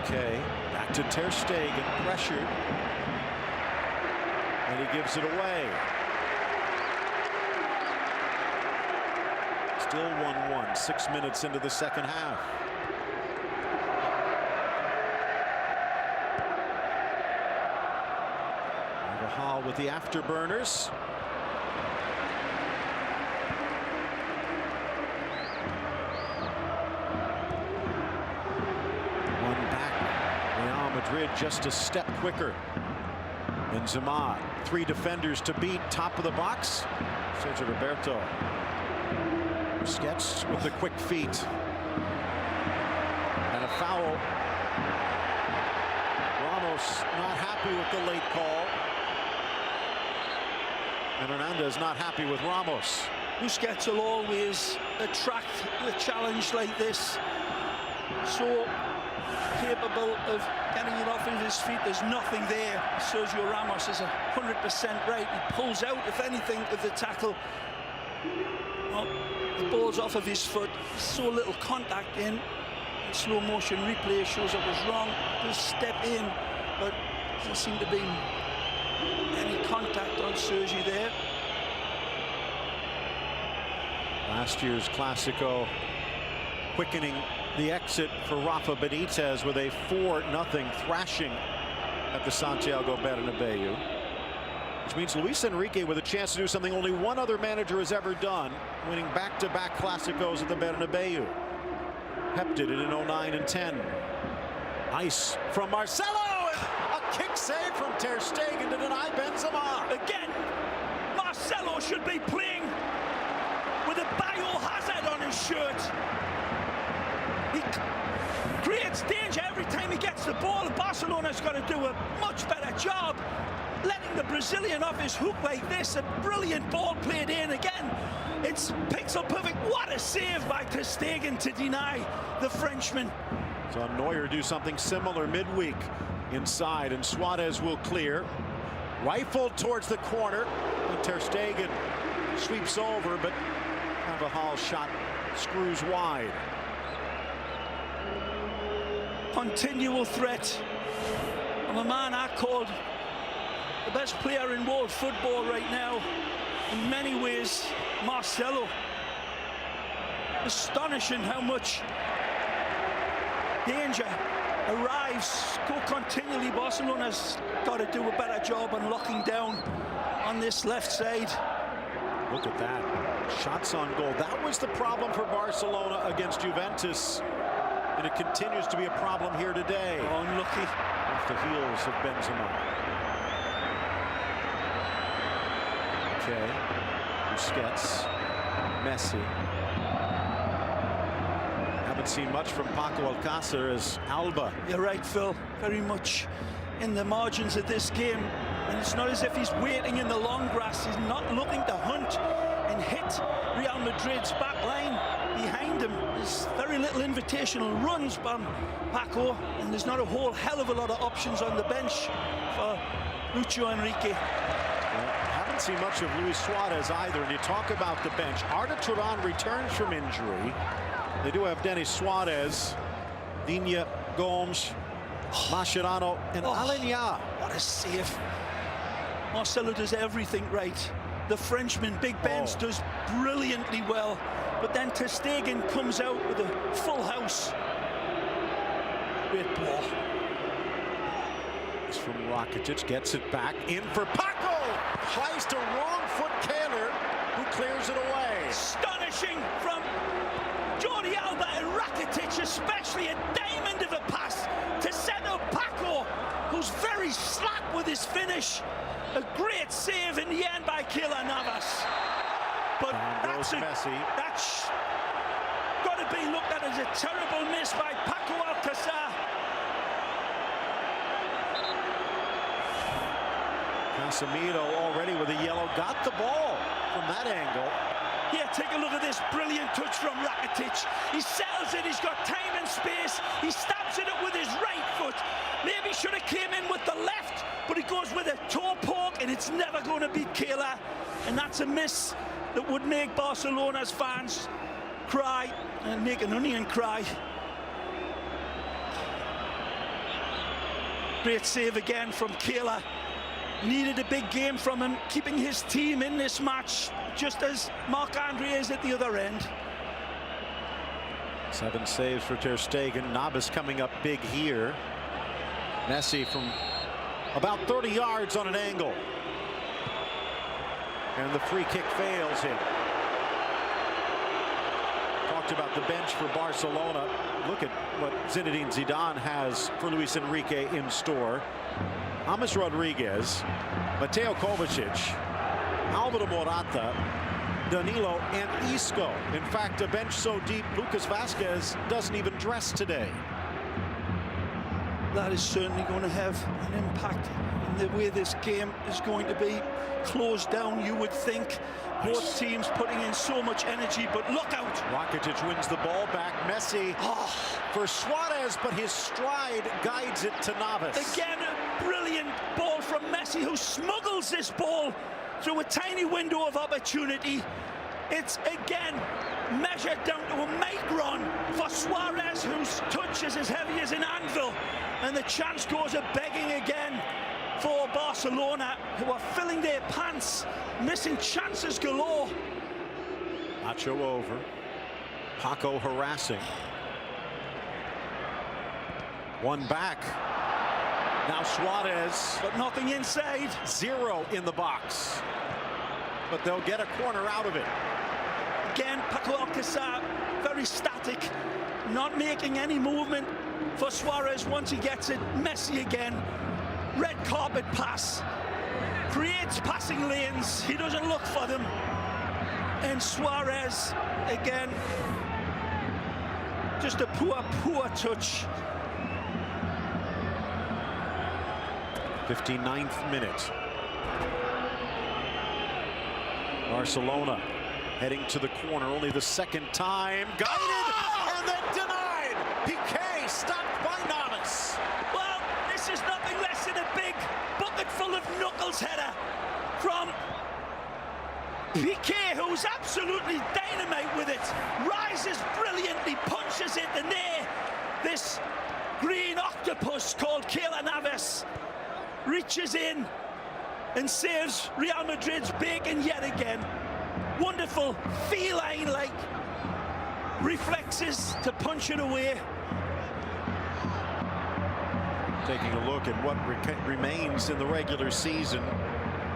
Piqué back to Ter Stegen, pressured, and he gives it away. Still 1-1, 6 minutes into the second half. Hall with the afterburners. One back. Real Madrid just a step quicker. Benzema, 3 defenders to beat, top of the box. Sergio Roberto. Busquets with the quick feet. And a foul. Ramos not happy with the late call. And Hernandez not happy with Ramos. Busquets will always attract a challenge like this. So capable of getting it off of his feet. There's nothing there. Sergio Ramos is 100% right. He pulls out, if anything, of the tackle. Well, the ball's off of his foot. So little contact in. Slow motion replay shows it was wrong. Just step in, but doesn't seem to be any contact on Sergi there. Last year's Clásico quickening the exit for Rafa Benitez with a 4-0 thrashing at the Santiago Bernabeu, which means Luis Enrique with a chance to do something only one other manager has ever done, winning back-to-back Clásicos at the Bernabeu. Pep did it in 09 and 10. Nice from Marcelo. A kick save from Ter Stegen to deny Benzema. Again, Marcelo should be playing with a biohazard on his shirt. He creates danger every time he gets the ball. Barcelona's got to do a much better job letting the Brazilian off his hook like this. A brilliant ball played in again. It's pixel perfect. What a save by Ter Stegen to deny the Frenchman. So Neuer do something similar midweek inside, and Suarez will clear. Rifled towards the corner, and Ter Stegen sweeps over, but Carvajal's shot screws wide. Continual threat of a man I called the best player in world football right now. In many ways, Marcelo. Astonishing how much danger arrives, go continually. Barcelona's got to do a better job on locking down on this left side. Look at that. Shots on goal. That was the problem for Barcelona against Juventus. And it continues to be a problem here today. Oh, unlucky. Off the heels of Benzema. Okay. Busquets. Messi. Haven't seen much from Paco Alcácer as Alba. You're right, Phil. Very much in the margins of this game. And it's not as if he's waiting in the long grass. He's not looking to hunt and hit Real Madrid's back line behind him. There's very little invitational runs from Paco, and there's not a whole hell of a lot of options on the bench for Lucho Enrique. Well, haven't seen much of Luis Suarez either. And you talk about the bench. Arda Turan returns from injury. They do have Denis Suarez, Viña, Gomes, Mascherano, and Aleñá. What a save. Marcelo does everything right. The Frenchman, Big Benz, does brilliantly well. But then ter Stegen comes out with a full house. Great ball. It's from Rakitic, gets it back in for Paco. Tries to wrong foot Kaler, who clears it away. Astonishing from Jordi Alba and Rakitic, especially a diamond of a pass to set up Paco, who's very slack with his finish. A great save in the end by Keylor Navas. But that's got to be looked at as a terrible miss by Paco Alcácer. Casemiro already with a yellow, got the ball from that angle. Here, take a look at this brilliant touch from Rakitic. He settles it, he's got time and space. He stabs it up with his right foot. Maybe should have came in with the left, but he goes with a toe poke, and it's never going to beat Keylor. And that's a miss that would make Barcelona's fans cry and make an onion cry. Great save again from Keylor. Needed a big game from him, keeping his team in this match, just as Marc-Andre is at the other end. 7 saves for ter Stegen. Navas coming up big here. Messi from about 30 yards on an angle. And the free kick fails him. Talked about the bench for Barcelona. Look at what Zinedine Zidane has for Luis Enrique in store. James Rodriguez, Mateo Kovacic, Alvaro Morata, Danilo, and Isco. In fact, a bench so deep, Lucas Vazquez doesn't even dress today. That is certainly going to have an impact in the way this game is going to be closed down, you would think. Both teams putting in so much energy, but look out. Rakitic wins the ball back. Messi for Suarez, but his stride guides it to Navas. Again, a brilliant ball from Messi, who smuggles this ball through a tiny window of opportunity. It's again measured down to a micron for Suarez, whose touch is as heavy as an anvil. And the chance goes a-begging again for Barcelona, who are filling their pants, missing chances galore. Nacho over. Paco harassing. One back. Now Suarez. But nothing inside. 0 in the box. But they'll get a corner out of it. Again, Paco Alcácer, very static, not making any movement for Suarez once he gets it. Messi again. Red carpet pass, creates passing lanes, he doesn't look for them, and Suarez again, just a poor touch. 59th minute. Barcelona heading to the corner, only the second time, guided and then denied. Piqué stopped by Navas. Well, this is nothing less than a big bucket full of knuckles header from Piqué, who's absolutely dynamite with it. Rises brilliantly, punches it, and there, this green octopus called Keylor Navas reaches in and saves Real Madrid's bacon yet again. Wonderful feline-like reflexes to punch it away. Taking a look at what remains in the regular season,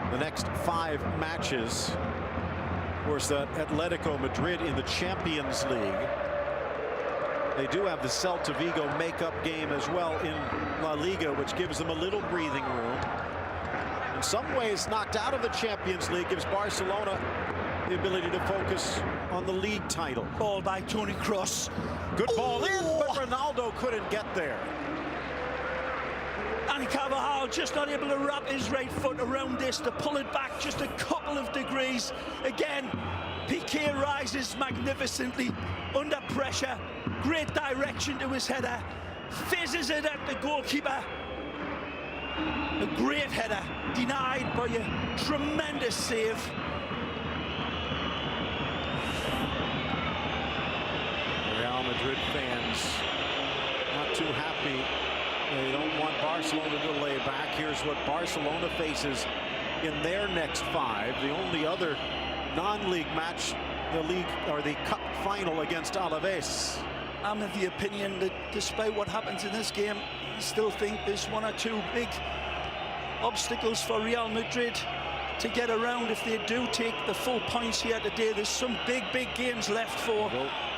the next 5 matches. Of course, that Atletico Madrid in the Champions League. They do have the Celta Vigo makeup game as well in La Liga, which gives them a little breathing room. In some ways, knocked out of the Champions League gives Barcelona the ability to focus on the league title. Ball by Toni Kroos. Good ball in, but Ronaldo couldn't get there. And Carvajal just not able to wrap his right foot around this to pull it back just a couple of degrees. Again, Piqué rises magnificently under pressure. Great direction to his header. Fizzes it at the goalkeeper. A great header, denied by a tremendous save. Real Madrid fans not too happy. They don't want Barcelona to lay back. Here's what Barcelona faces in their next 5. The only other non-league match, the league or the cup final against Alaves. I'm of the opinion that despite what happens in this game, I still think there's 1 or 2 big obstacles for Real Madrid to get around if they do take the full points here today. There's some big games left for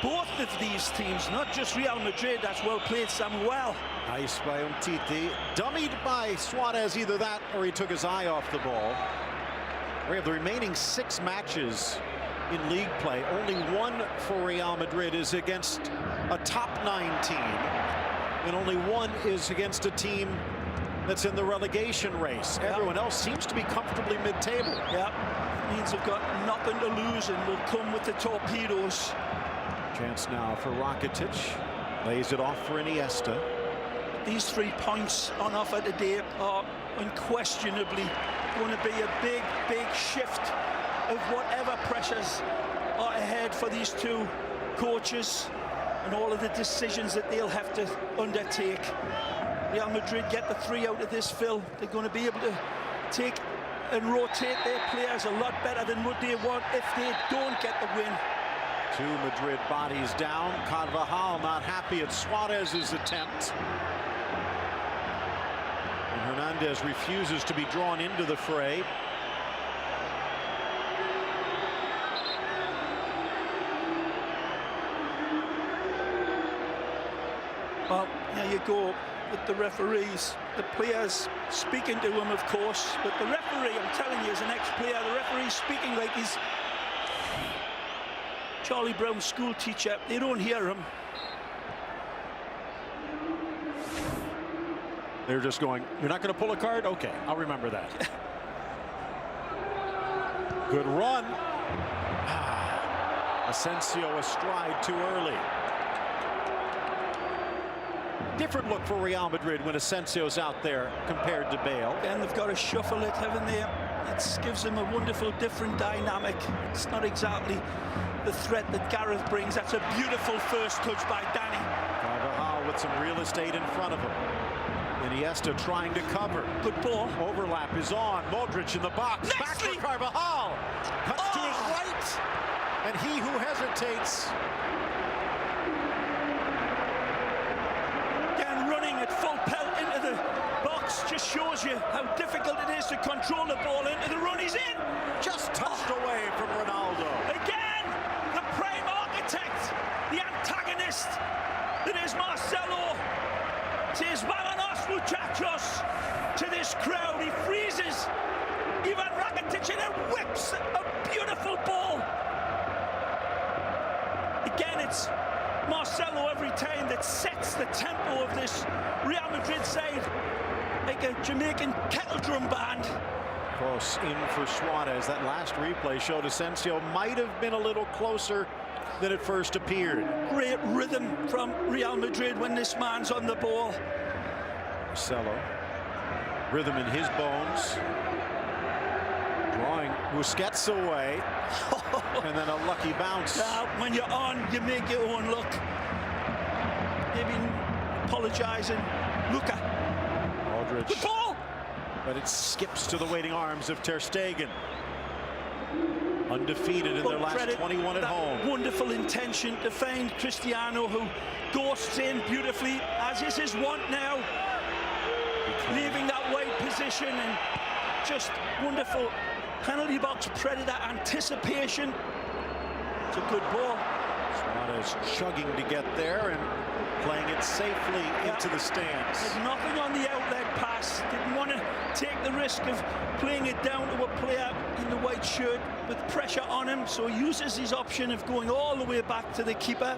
both of these teams, not just Real Madrid. That's well played, Samuel. Nice by Umtiti. Dummied by Suarez, either that or he took his eye off the ball. We have the remaining 6 matches in league play. Only 1 for Real Madrid is against a top 9 team, and only 1 is against a team that's in the relegation race. Everyone else seems to be comfortably mid-table. Yeah, means they've got nothing to lose and will come with the torpedoes. Chance now for Rakitic. Lays it off for Iniesta. These 3 points on offer today are unquestionably going to be a big shift of whatever pressures are ahead for these 2 coaches and all of the decisions that they'll have to undertake. Real Madrid get the 3 out of this, Phil. They're going to be able to take and rotate their players a lot better than what they want if they don't get the win. 2 Madrid bodies down. Carvajal not happy at Suarez's attempt. And Hernandez refuses to be drawn into the fray. Well, there you go with the referees. The players speaking to him, of course, but the referee, I'm telling you, as an ex-player, the referee's speaking like he's Charlie Brown's school teacher. They don't hear him. They're just going, you're not going to pull a card? Okay, I'll remember that. Good run. Asensio astride too early. Different look for Real Madrid when Asensio's out there compared to Bale. And they've got to shuffle it, haven't they? It gives them a wonderful different dynamic. It's not exactly the threat that Gareth brings. That's a beautiful first touch by Danny. Carvajal with some real estate in front of him. Iniesta trying to cover. Good ball. Overlap is on. Modric in the box. Nicely. Back for Carvajal. Cuts to his right. And he who hesitates. Again, running at full pelt into the box just shows you how difficult it is to control the ball into the run. He's in. Just touched away from Ronaldo. Again, the prime architect, the antagonist that is Marcelo. Says, "Vámonos, muchachos," to this crowd. He freezes Ivan Rakitic and then whips a beautiful ball. Again, it's Marcelo every time that sets the tempo of this Real Madrid side like a Jamaican kettle drum band. Close in for Suarez. That last replay showed Asensio might have been a little closer than it first appeared. Great rhythm from Real Madrid when this man's on the ball. Marcelo, rhythm in his bones. Drawing Busquets away. And then a lucky bounce. Now, when you're on, you make your own look. Maybe apologizing. Luka. Modric. Good ball! But it skips to the waiting arms of Ter Stegen. Undefeated in their last 21 at home. Wonderful intention to find Cristiano, who ghosts in beautifully, as is his want now. leaving that wide position, and just wonderful penalty box predator anticipation. It's a good ball. Suarez chugging to get there and playing it safely into the stands. There's nothing on the outlet pass. Didn't want to take the risk of playing it down to a player in the white shirt with pressure on him, so he uses his option of going all the way back to the keeper.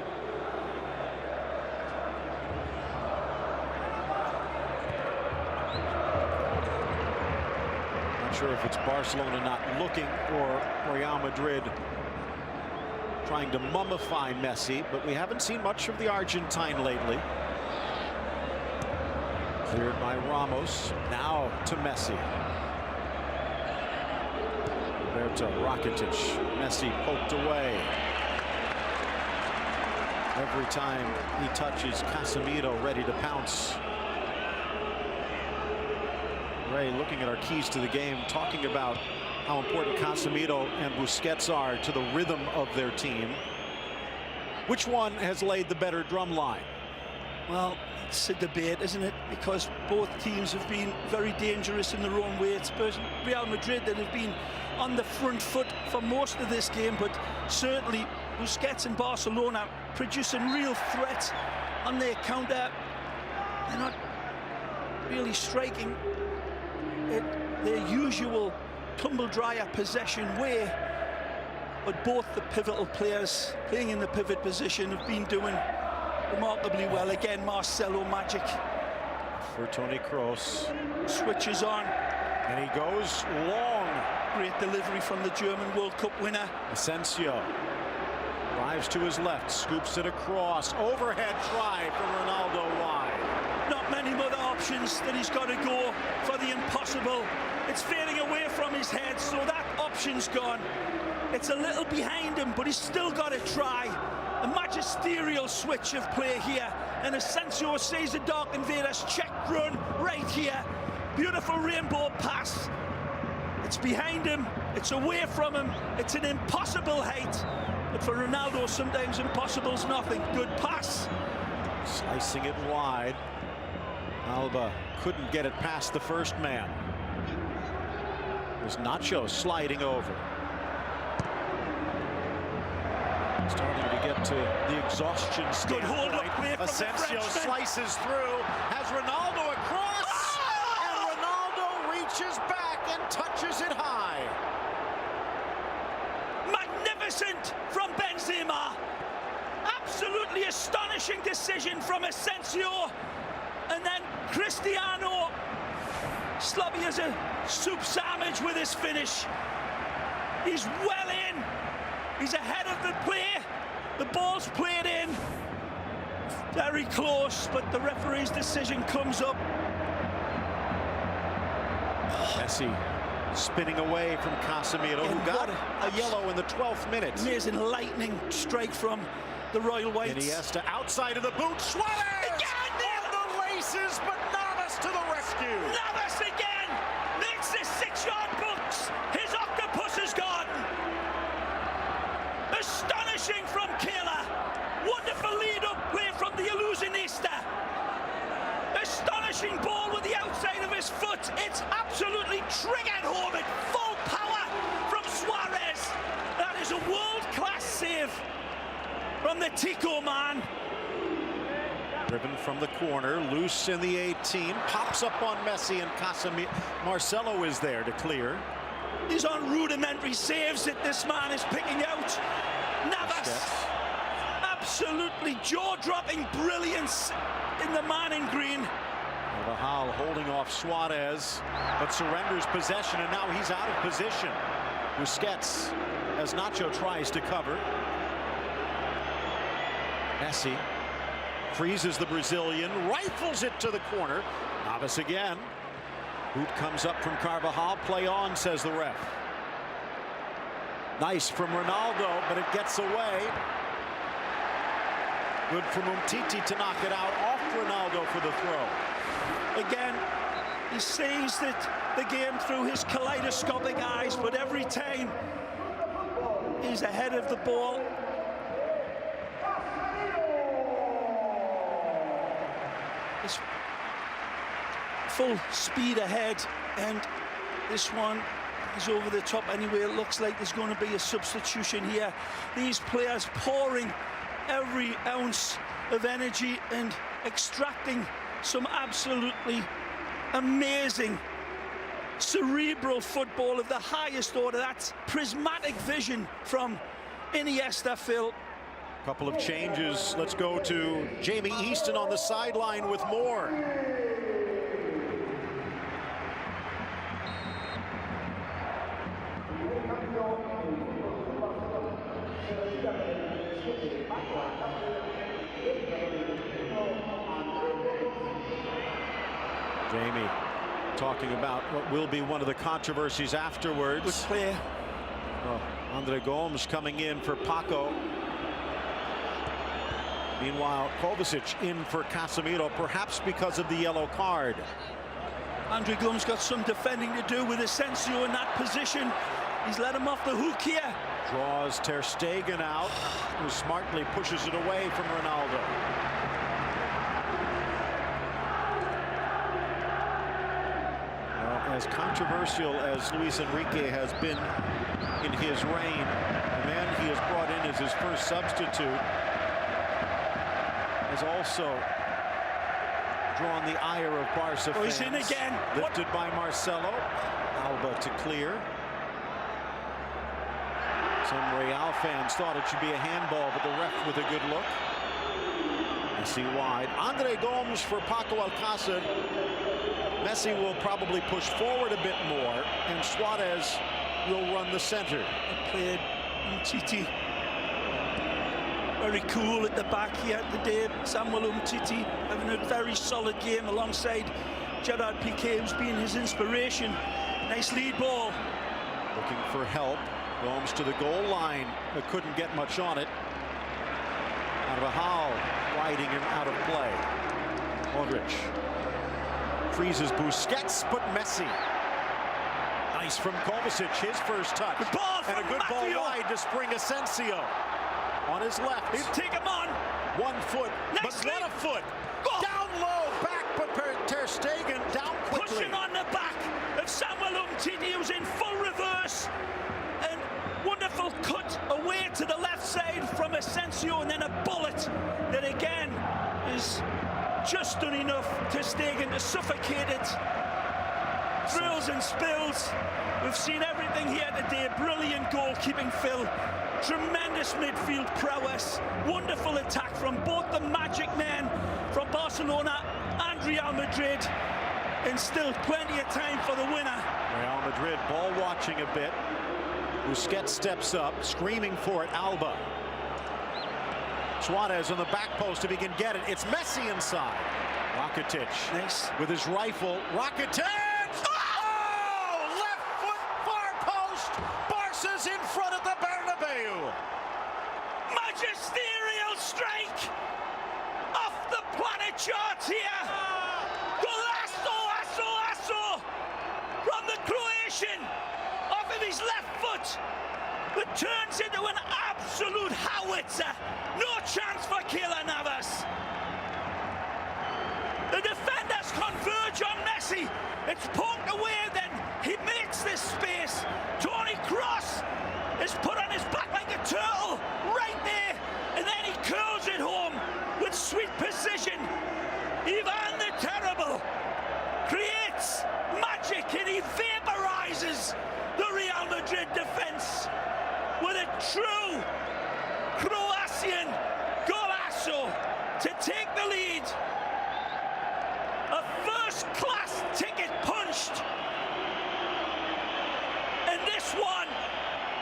Not sure if it's Barcelona not looking or Real Madrid trying to mummify Messi, but we haven't seen much of the Argentine lately. Cleared by Ramos. Now to Messi. Roberto Rakitic. Messi poked away. Every time he touches, Casemiro ready to pounce. Ray, looking at our keys to the game, talking about how important Casemiro and Busquets are to the rhythm of their team. Which one has laid the better drum line? Well, it's a debate, isn't it? Because both teams have been very dangerous in their own way. It's Real Madrid that have been on the front foot for most of this game, but certainly Busquets and Barcelona producing real threats on their counter. They're not really striking at their usual tumble-dryer possession way, but both the pivotal players playing in the pivot position have been doing remarkably well. Again, Marcelo magic. For Toni Kroos. Switches on. And he goes long. Great delivery from the German World Cup winner. Asensio drives to his left, scoops it across. Overhead try from Ronaldo wide. Not many other options that he's got to go for the impossible. It's fading away from his head, so that option's gone. It's a little behind him, but he's still got to try. A magisterial switch of play here, and Asensio sees the dark invaders check run right here. Beautiful rainbow pass. It's behind him, it's away from him, it's an impossible height. But for Ronaldo, sometimes impossible's nothing. Good pass. Slicing it wide. Alba couldn't get it past the first man. There's Nacho sliding over. Starting to get to the exhaustion standpoint. Good hold up play from Asensio the slices through, has Ronaldo across, and Ronaldo reaches back and touches it high. Magnificent from Benzema. Absolutely astonishing decision from Asensio. And then Cristiano, sloppy as a soup sandwich with his finish. He's well in. He's ahead of the play. The ball's played in. Very close, but the referee's decision comes up. Messi spinning away from Casemiro, who got a yellow in the 12th minute. Amazing lightning strike from the Royal Whites. Iniesta outside of the boot. Suarez! Again! On the laces, but Navas to the rescue. Navas again! Makes the 6-yard box. His octopus is gone. Astonishing from Kehler. Wonderful lead-up play from the illusionista. Astonishing ball with the outside of his foot. It's absolutely triggered home at full power from Suarez. That is a world-class save from the Tico man. Driven from the corner, loose in the 18, pops up on Messi and Casemiro. Marcelo is there to clear. He's on rudimentary saves that this man is picking out. Navas, absolutely jaw-dropping brilliance in the man in green. Carvajal holding off Suarez, but surrenders possession, and now he's out of position. Busquets, as Nacho tries to cover. Messi freezes the Brazilian, rifles it to the corner. Navas again. Boot comes up from Carvajal. Play on, says the ref. Nice from Ronaldo, but it gets away. Good from Umtiti to knock it out off Ronaldo for the throw. Again, he sees the game through his kaleidoscopic eyes, but every time he's ahead of the ball. This full speed ahead, and this one is over the top anyway. It looks like there's going to be a substitution here. These players pouring every ounce of energy and extracting some absolutely amazing cerebral football of the highest order. That's prismatic vision from Iniesta, Phil. Couple of changes. Let's go to Jamie Easton on the sideline with more. Jamie talking about what will be one of the controversies afterwards. Good play. Well, Andre Gomes coming in for Paco. Meanwhile, Kovacic in for Casemiro, perhaps because of the yellow card. Andre Gomes got some defending to do with Asensio in that position. He's let him off the hook here. Draws Ter Stegen out, who smartly pushes it away from Ronaldo. Well, as controversial as Luis Enrique has been in his reign, the man he has brought in as his first substitute has also drawn the ire of Barca fans. He's in again. Lifted by Marcelo. Alba to clear. Some Real fans thought it should be a handball, but the ref with a good look. Messi wide. Andre Gomes for Paco Alcácer. Messi will probably push forward a bit more, and Suarez will run the center. Played Umtiti. Very cool at the back here today. Samuel Umtiti having a very solid game alongside Gerard Piqué, who's been his inspiration. Nice lead ball. Looking for help. Gomes to the goal line, but couldn't get much on it. Carvajal riding him out of play. Modric freezes Busquets, but Messi. Nice from Kovacic, his first touch. Good ball and a good Matthew. Ball wide to spring Asensio. On his left. He'll take him on. 1 foot, Next but not a foot. Go. Down low, back, but Ter Stegen down quickly. Pushing on the back of Samuel Umtiti, who's in full reverse. And wonderful cut away to the left side from Asensio, and then a bullet that again is just done enough to Stegen to suffocate it. Thrills and spills. We've seen everything here today. Brilliant goalkeeping, Phil. Tremendous midfield prowess. Wonderful attack from both the magic men from Barcelona and Real Madrid. And still plenty of time for the winner. Real Madrid ball watching a bit. Busquets steps up, screaming for it. Alba. Suarez on the back post if he can get it. It's Messi inside. Rakitic. Nice. With his rifle. Rakitic! Oh! Left foot, far post. Barca's in front of the Bernabeu. Magisterial strike off the planet charts here. Golazo from the Croatian off of his left foot, but turns into an absolute howitzer. No chance for Keylor Navas. The defenders converge on Messi. It's poked away, then he makes this space. Toni Kroos is put on his back like a turtle right there, and then he curls it home with sweet precision. Ivan the Terrible creates magic, and he vaporizes the Real Madrid defense with a true Croatian golazo to take the lead. A first-class ticket punched. And this one,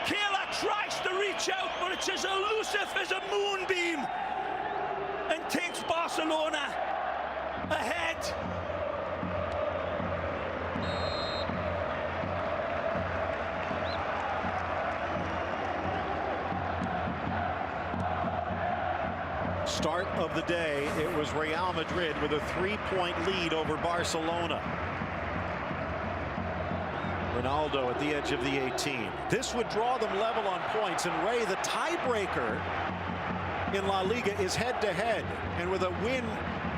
Keylor tries to reach out, but it's as elusive as a moonbeam, and takes Barcelona ahead. Start of the day, it was Real Madrid with a 3-point lead over Barcelona. Ronaldo at the edge of the 18. This would draw them level on points, and Ray, the tiebreaker in La Liga is head-to-head, and with a win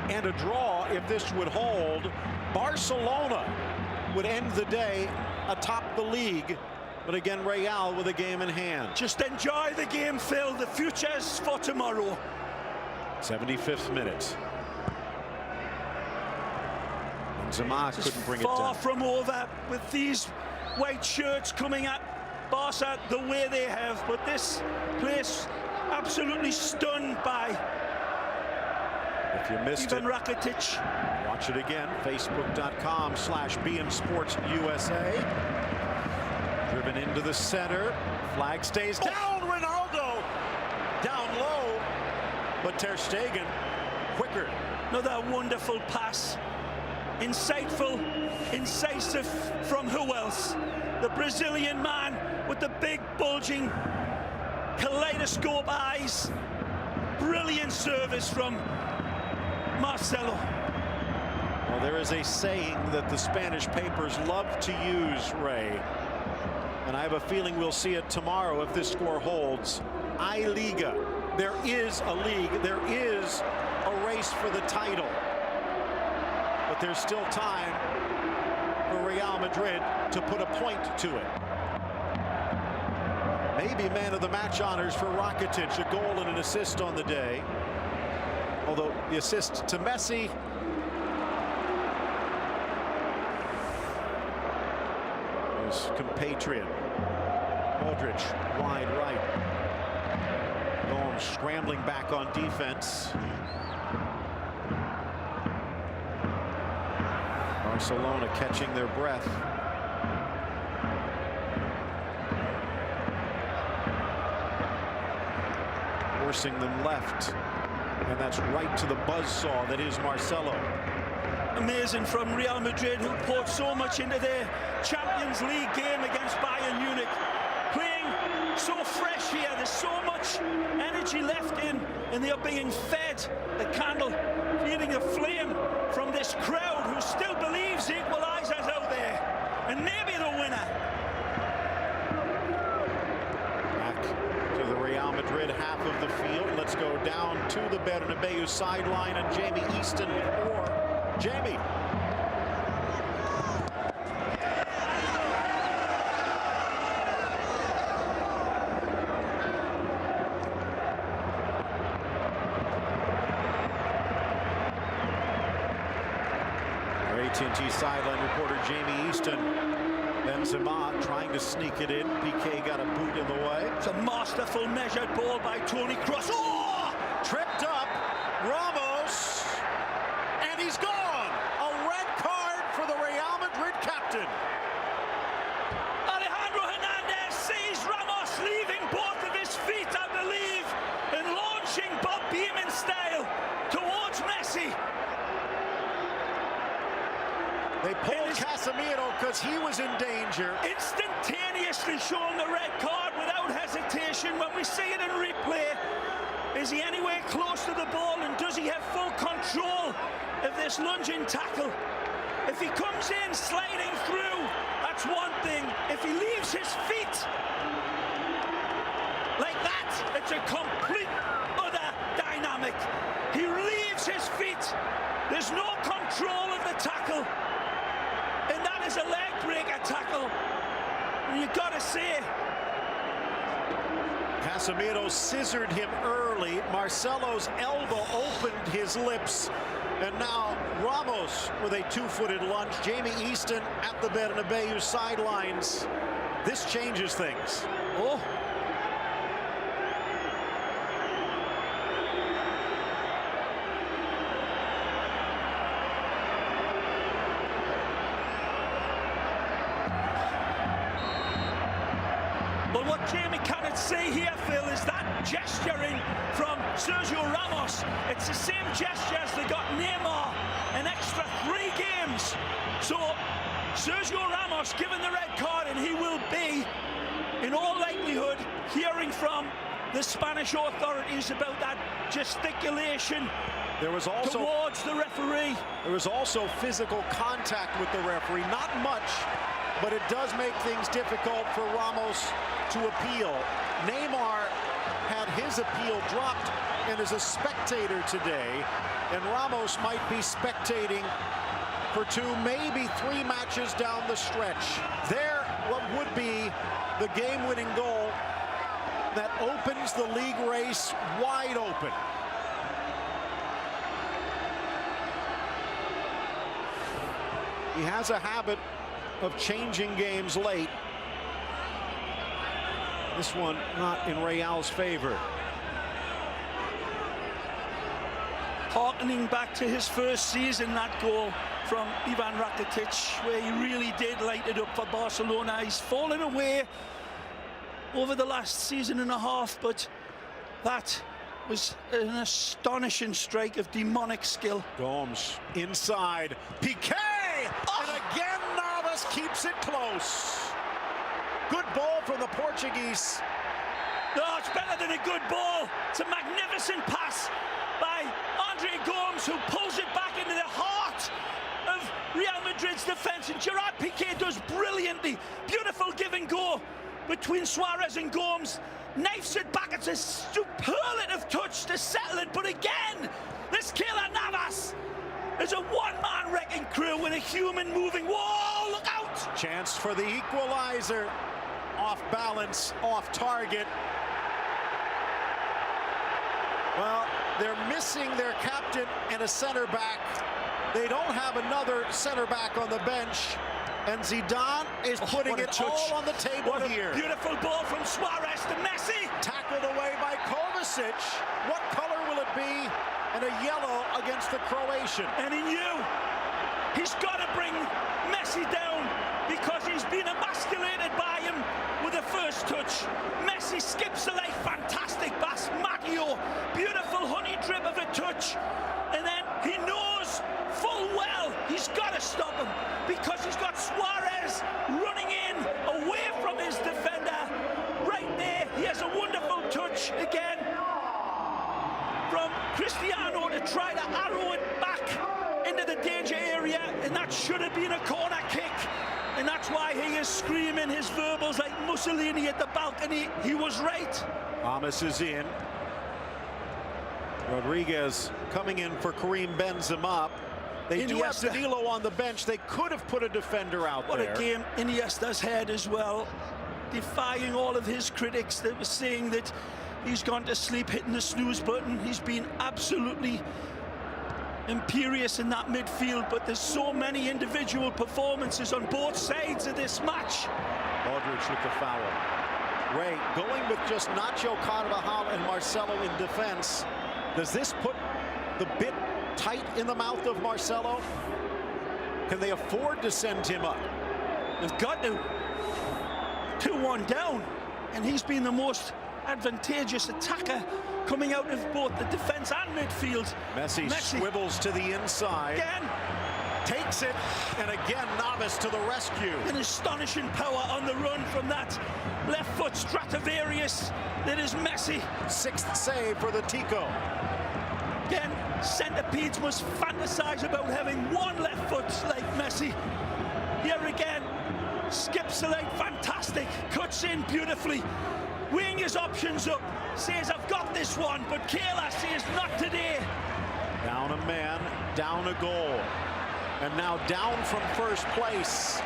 and a draw, if this would hold, Barcelona would end the day atop the league. But again, Real with a game in hand. Just enjoy the game, Phil. The future's for tomorrow. 75th minute. Benzema couldn't bring it down. Far from over with these white shirts coming at Barca the way they have. But this place absolutely stunned by if you missed Ivan Rakitic. Watch it again. Facebook.com/BMSportsUSA. Driven into the center. Flag stays down. Ronaldo down low. But Ter Stegen quicker. Another wonderful pass. Insightful, incisive from who else? The Brazilian man with the big bulging kaleidoscope eyes. Brilliant service from Marcelo. Well, there is a saying that the Spanish papers love to use, Ray. And I have a feeling we'll see it tomorrow if this score holds. I Liga. There is a league. There is a race for the title. But there's still time for Real Madrid to put a point to it. Maybe man of the match honors for Rakitic, a goal and an assist on the day. Although the assist to Messi. His compatriot Modric wide right. Gomes scrambling back on defense. Barcelona catching their breath. Forcing them left. And that's right to the buzzsaw that is Marcelo. Amazing from Real Madrid, who poured so much into their Champions League game against Bayern Munich. Playing so fresh here, there's so much energy left in, and they are being fed the candle, feeding a flame from this crowd who still believes the equalizer's out there, and maybe the winner. Back to the Real Madrid half of the field. Let's go down to the Bernabeu sideline, and Jamie Easton for Jamie. Our AT&T sideline reporter Jamie Easton. Benzema trying to sneak it in. PK got a boot in the way. It's a masterful measured ball by Toni Kroos. Oh! Tripped up. Ramos. And he's gone. A red card for the Real Madrid captain. Alejandro Hernandez sees Ramos leaving both of his feet, I believe, and launching Bob Beamon style towards Messi. They pulled Casemiro because he was in danger. Instantaneously showing the red card without hesitation. When we see it in replay, is he anywhere close to the ball, and does he have full control of this lunging tackle? If he comes in sliding through, that's one thing. If he leaves his feet like that, it's a complete other dynamic. He leaves his feet. There's no control of the tackle. And that is a leg breaker tackle. And you've got to say, Casemiro scissored him early. Marcelo's elbow opened his lips. And now Ramos with a two-footed lunge. Jamie Easton at the Bernabeu sidelines. This changes things. oh, but what Jamie cannot see here, Phil, is that gesturing from Sergio Ramos. It's the same gesture as they got Neymar an extra 3 games. So Sergio Ramos given the red card, and he will be, in all likelihood, hearing from the Spanish authorities about that gesticulation There was also towards the referee. There was also physical contact with the referee. Not much, but it does make things difficult for Ramos to appeal. Neymar had his appeal dropped and is a spectator today, and Ramos might be spectating for 2, maybe 3 matches down the stretch. There, what would be the game-winning goal that opens the league race wide open. He has a habit of changing games late. This one not in Real's favor. Harkening back to his first season, that goal from Ivan Rakitic, where he really did light it up for Barcelona. He's fallen away over the last season and a half, but that was an astonishing strike of demonic skill. Gomes inside, Piqué, and again Navas keeps it close. Good ball from the Portuguese. No, it's better than a good ball. It's a magnificent pass by Andre Gomes, who pulls it back into the heart of Real Madrid's defense, and Gerard Piqué does brilliantly. Beautiful give and go between Suarez and Gomes, knifes it back. It's a superlative touch to settle it, but again, this Keylor Navas is a one-man wrecking crew in a human moving wall. Look out! Chance for the equalizer. Off balance, off target. Well, they're missing their captain and a center back. They don't have another center back on the bench. And Zidane is putting it all on the table here. Beautiful ball from Suarez to Messi. Tackled away by Kovacic. What color will it be? And a yellow against the Croatian. And he knew he's got to bring Messi down because he's been emasculated by him with the first touch. Messi skips the leg, fantastic pass. Maggio, beautiful honey drip of a touch. And then he knows full well he's got to stop him because he's got Suarez running in away from his defender. Right there, he has a wonderful touch again from Cristiano to try to arrow it back into the danger area, and that should have been a corner kick. And that's why he is screaming his verbals like Mussolini at the balcony. He was right. Thomas is in. Rodriguez coming in for Karim Benzema. They do have Danilo on the bench. They could have put a defender out there. What a game Iniesta's had as well, defying all of his critics that were saying that he's gone to sleep hitting the snooze button. He's been absolutely imperious in that midfield, but there's so many individual performances on both sides of this match. Modric with the foul. Ray going with just Nacho, Carvajal, and Marcelo in defense. Does this put the bit tight in the mouth of Marcelo? Can they afford to send him up? They've got to. 2-1 down, and he's been the most advantageous attacker coming out of both the defense and midfield. Messi swivels to the inside. Again. Takes it, and again Navas to the rescue. An astonishing power on the run from that left foot Stradivarius that is Messi. 6th save for the Tico. Again, centipedes must fantasize about having one left foot like Messi. Here again, skips the leg, fantastic, cuts in beautifully, weighing his options up, says I've got this one, but Keylor says not today. Down a man, down a goal, and now down from first place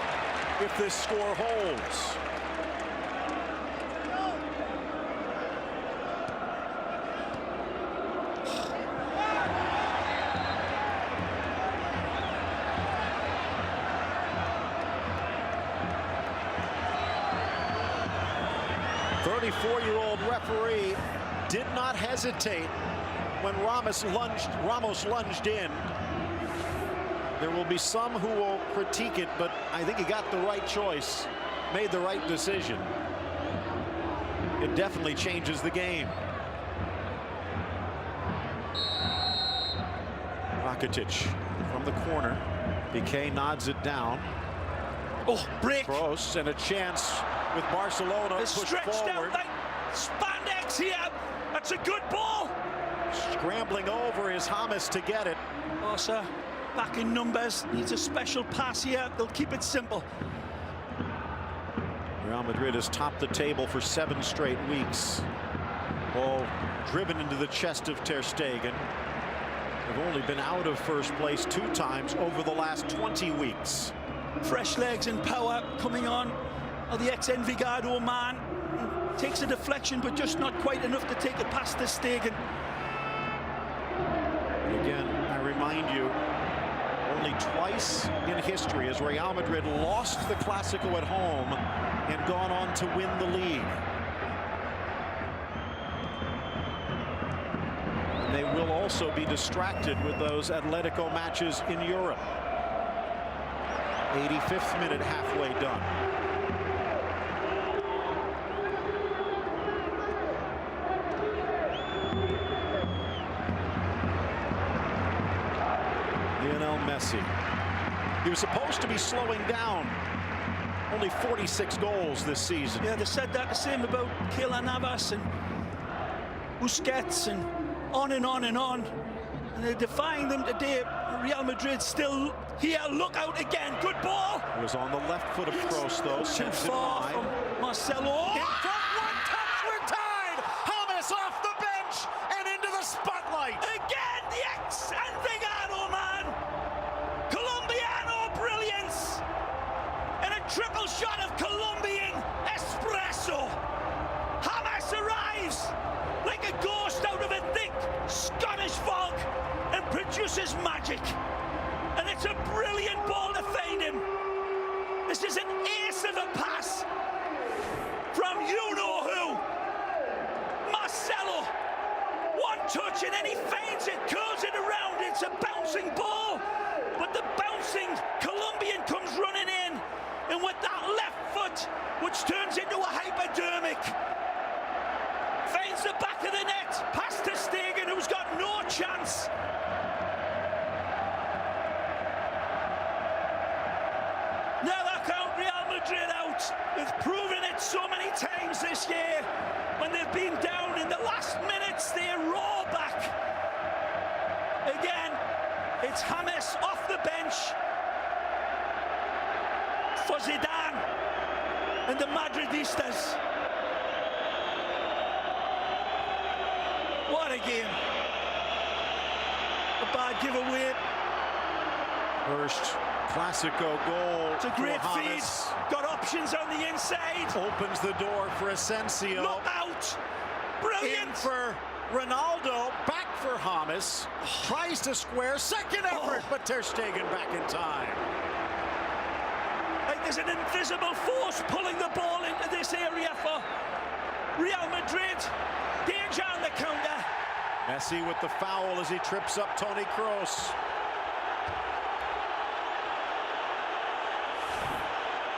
if this score holds. .34-year-old referee did not hesitate when Ramos lunged in. There will be some who will critique it, but I think he got the right choice, made the right decision. It definitely changes the game. Rakitic from the corner. Piqué nods it down. Oh, break. Kroos, and a chance with Barcelona it's pushed stretched forward. Out like spandex here. That's a good ball. Scrambling over is James to get it. Oh, sir. Back in numbers. Needs a special pass here. They'll keep it simple. Real Madrid has topped the table for 7 straight weeks. Ball driven into the chest of Ter Stegen. They've only been out of first place 2 times over the last 20 weeks. Fresh legs and power coming on. The ex-Envigado man takes a deflection, but just not quite enough to take it past the Stegen. Again, I remind you, only twice in history has Real Madrid lost the Clásico at home and gone on to win the league. And they will also be distracted with those Atletico matches in Europe. 85th minute, halfway done. Messi. He was supposed to be slowing down. Only 46 goals this season. Yeah, they said that the same about Keylor Navas and Busquets and on and on and on. And they're defying them today. Real Madrid still here. Look out again. Good ball. It was on the left foot of Kroos, though. Too far from Marcelo. In front, one touch, we're tied. James off the bench and into the spotlight. Again, the ex-Envigado man. Colombiano brilliance. And a triple shot of Colombian espresso. James arrives like a ghost out of a thick Scottish fog and produces magic. And it's a brilliant ball to find him. This is an ace of a pass from you-know-who. Marcelo. One touch and then he feints it, curls it around. It's a bouncing ball. But the bouncing Colombian comes running in. And with that left foot, which turns into a hypodermic, feints the back of the net, past to Stegen, who's got no chance. Never count Real Madrid out. They've proven it so many times this year. When they've been down in the last minutes, they roar back. Again, it's James off the bench for Zidane and the Madridistas. What a game. A bad giveaway. First Clásico goal. It's a great feed. Got options on the inside. Opens the door for Asensio. Look out. Brilliant. In for Ronaldo. Back for James. Tries to square. Second effort, but Ter Stegen back in time. Like there's an invisible force pulling the ball into this area for Real Madrid. Danger on the counter. Messi with the foul as he trips up Toni Kroos.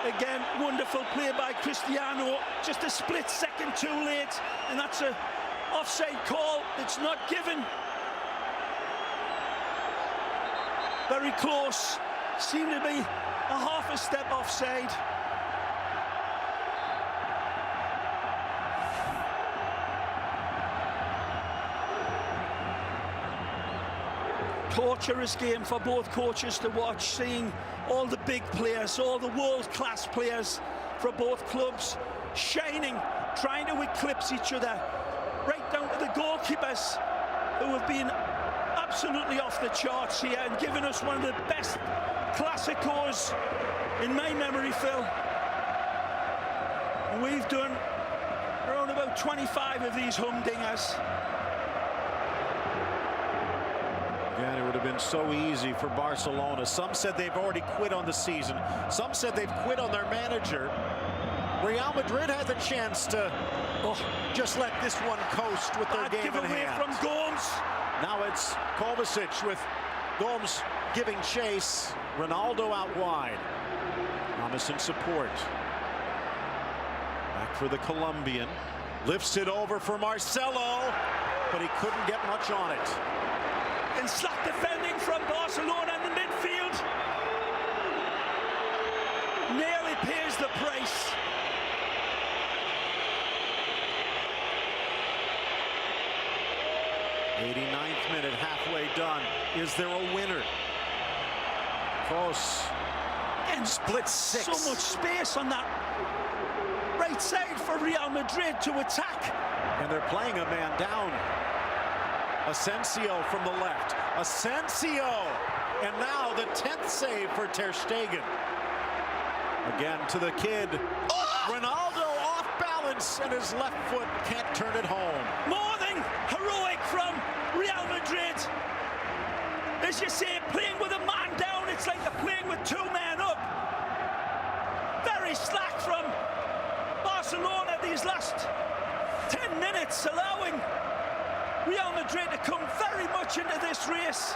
Again, wonderful play by Cristiano. Just a split second too late, and that's an offside call. It's not given. Very close. Seemed to be a half a step offside. Torturous game for both coaches to watch, seeing all the big players, all the world-class players for both clubs shining, trying to eclipse each other, right down to the goalkeepers who have been absolutely off the charts here and given us one of the best Clásicos in my memory, Phil. And we've done around about 25 of these humdingers. Again, it would have been so easy for Barcelona. Some said they've already quit on the season. Some said they've quit on their manager. Real Madrid has a chance to just let this one coast with their game in hand. From Gomes. Now it's Kovacic with Gomes giving chase. Ronaldo out wide. James in support. Back for the Colombian. Lifts it over for Marcelo, but he couldn't get much on it. And slack defending from Barcelona in the midfield. Nearly pays the price. '89th minute, halfway done. Is there a winner? Close. And split six. So much space on that right side for Real Madrid to attack. And they're playing a man down. Asensio from the left. Asensio! And now the 10th save for Ter Stegen. Again to the kid. Ronaldo off balance, and his left foot can't turn it home. More than heroic from Real Madrid. As you say, playing with a man down, it's like they're playing with two men up. Very slack from Barcelona these last 10 minutes, allowing Real Madrid to come very much into this race.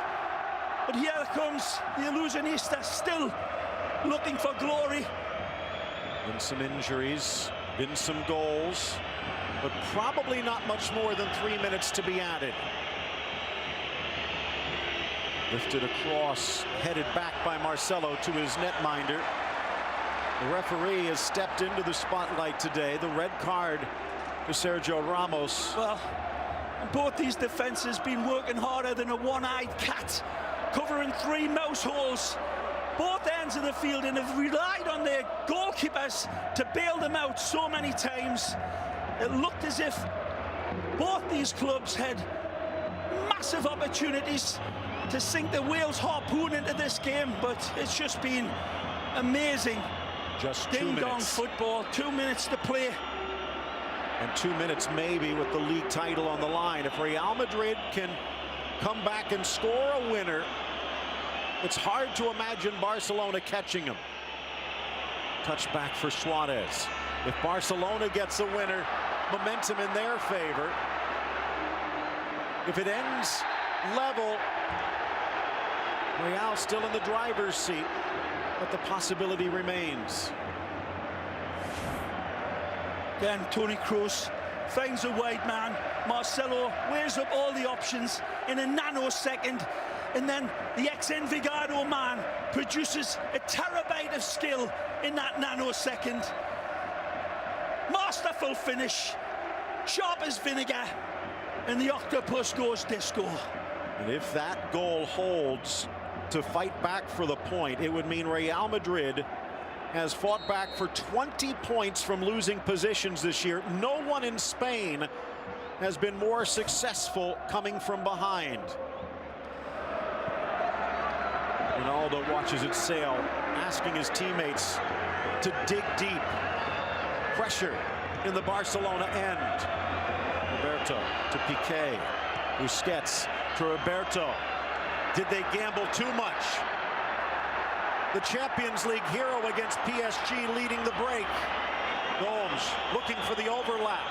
But here comes the Illusionista, still looking for glory. Been some injuries, been some goals, but probably not much more than 3 minutes to be added. Lifted across, headed back by Marcelo to his netminder. The referee has stepped into the spotlight today. The red card to Sergio Ramos. Well, both these defenses been working harder than a one-eyed cat, covering 3 mouse holes, both ends of the field, and have relied on their goalkeepers to bail them out so many times. It looked as if both these clubs had massive opportunities to sink the Wales harpoon into this game, but it's just been amazing. Just 2 Ding-dong minutes. football, 2 minutes to play. And 2 minutes maybe with the league title on the line. If Real Madrid can come back and score a winner, it's hard to imagine Barcelona catching them. Touchback for Suarez. If Barcelona gets a winner, momentum in their favor. If it ends level, Real still in the driver's seat, but the possibility remains. Again, Toni Kroos finds a wide man. Marcelo weighs up all the options in a nanosecond, and then the ex-Envigado man produces a terabyte of skill in that nanosecond. Masterful finish, sharp as vinegar, and the octopus goes disco. And if that goal holds to fight back for the point, it would mean Real Madrid has fought back for 20 points from losing positions this year. No one in Spain has been more successful coming from behind. Ronaldo watches it sail, asking his teammates to dig deep. Pressure in the Barcelona end. Roberto to Piqué. Busquets to Roberto. Did they gamble too much? The Champions League hero against PSG leading the break. Gomes looking for the overlap.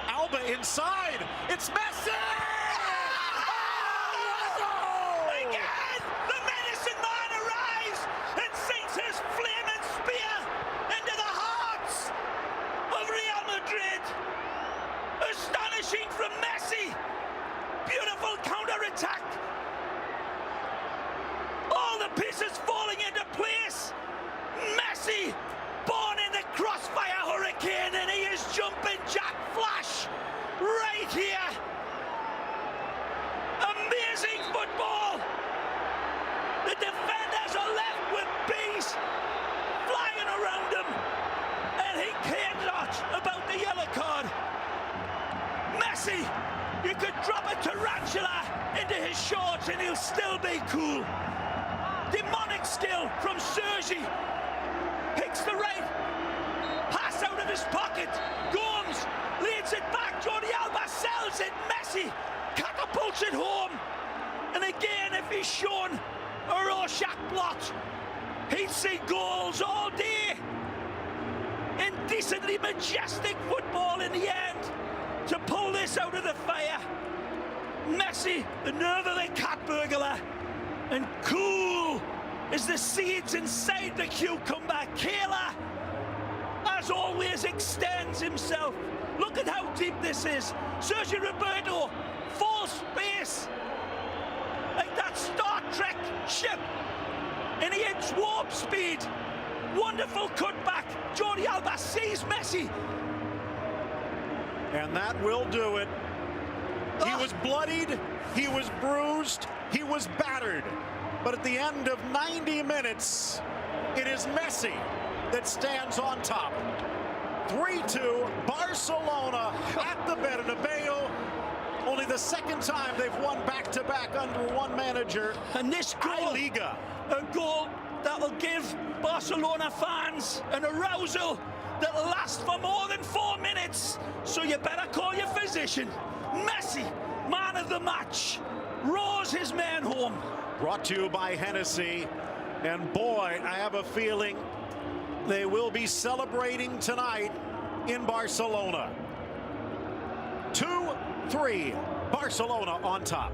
Alba inside. It's Messi! Oh! Again, the medicine man arrives and sinks his flaming spear into the hearts of Real Madrid. Astonishing from Messi. Beautiful counter-attack. All the pieces falling into place. Messi, born in the crossfire hurricane, and he is jumping Jack Flash right here. Amazing football. The defenders are left with bees flying around him, and he cared not about the yellow card. Messi, you could drop a tarantula into his shorts and he'll still be cool. Demonic skill from Sergi. Picks the right pass out of his pocket. Gomes leads it back. Jordi Alba sells it. Messi catapults it home. And again, if he's shown a Rorschach blot, he'd see goals all day. Indecently majestic football in the end to pull this out of the fire. Messi, the nerve of the cat burglar, and cool as the seeds inside the cucumber. Kayla, as always, extends himself. Look at how deep this is. Sergio Roberto, full space, like that Star Trek ship, and he hits warp speed. Wonderful cutback. Jordi Alba sees Messi. And that will do it. He was bloodied, he was bruised, he was battered. But at the end of 90 minutes, it is Messi that stands on top. 3-2, Barcelona at the Bernabeu. Only only the second time they've won back-to-back under one manager. And this goal, Liga. a goal that will give Barcelona fans an arousal that will last for more than 4 minutes. So you better call your physician. Messi, man of the match, roars his man home. Brought to you by Hennessy. And boy, I have a feeling they will be celebrating tonight in Barcelona. 2-3, Barcelona on top.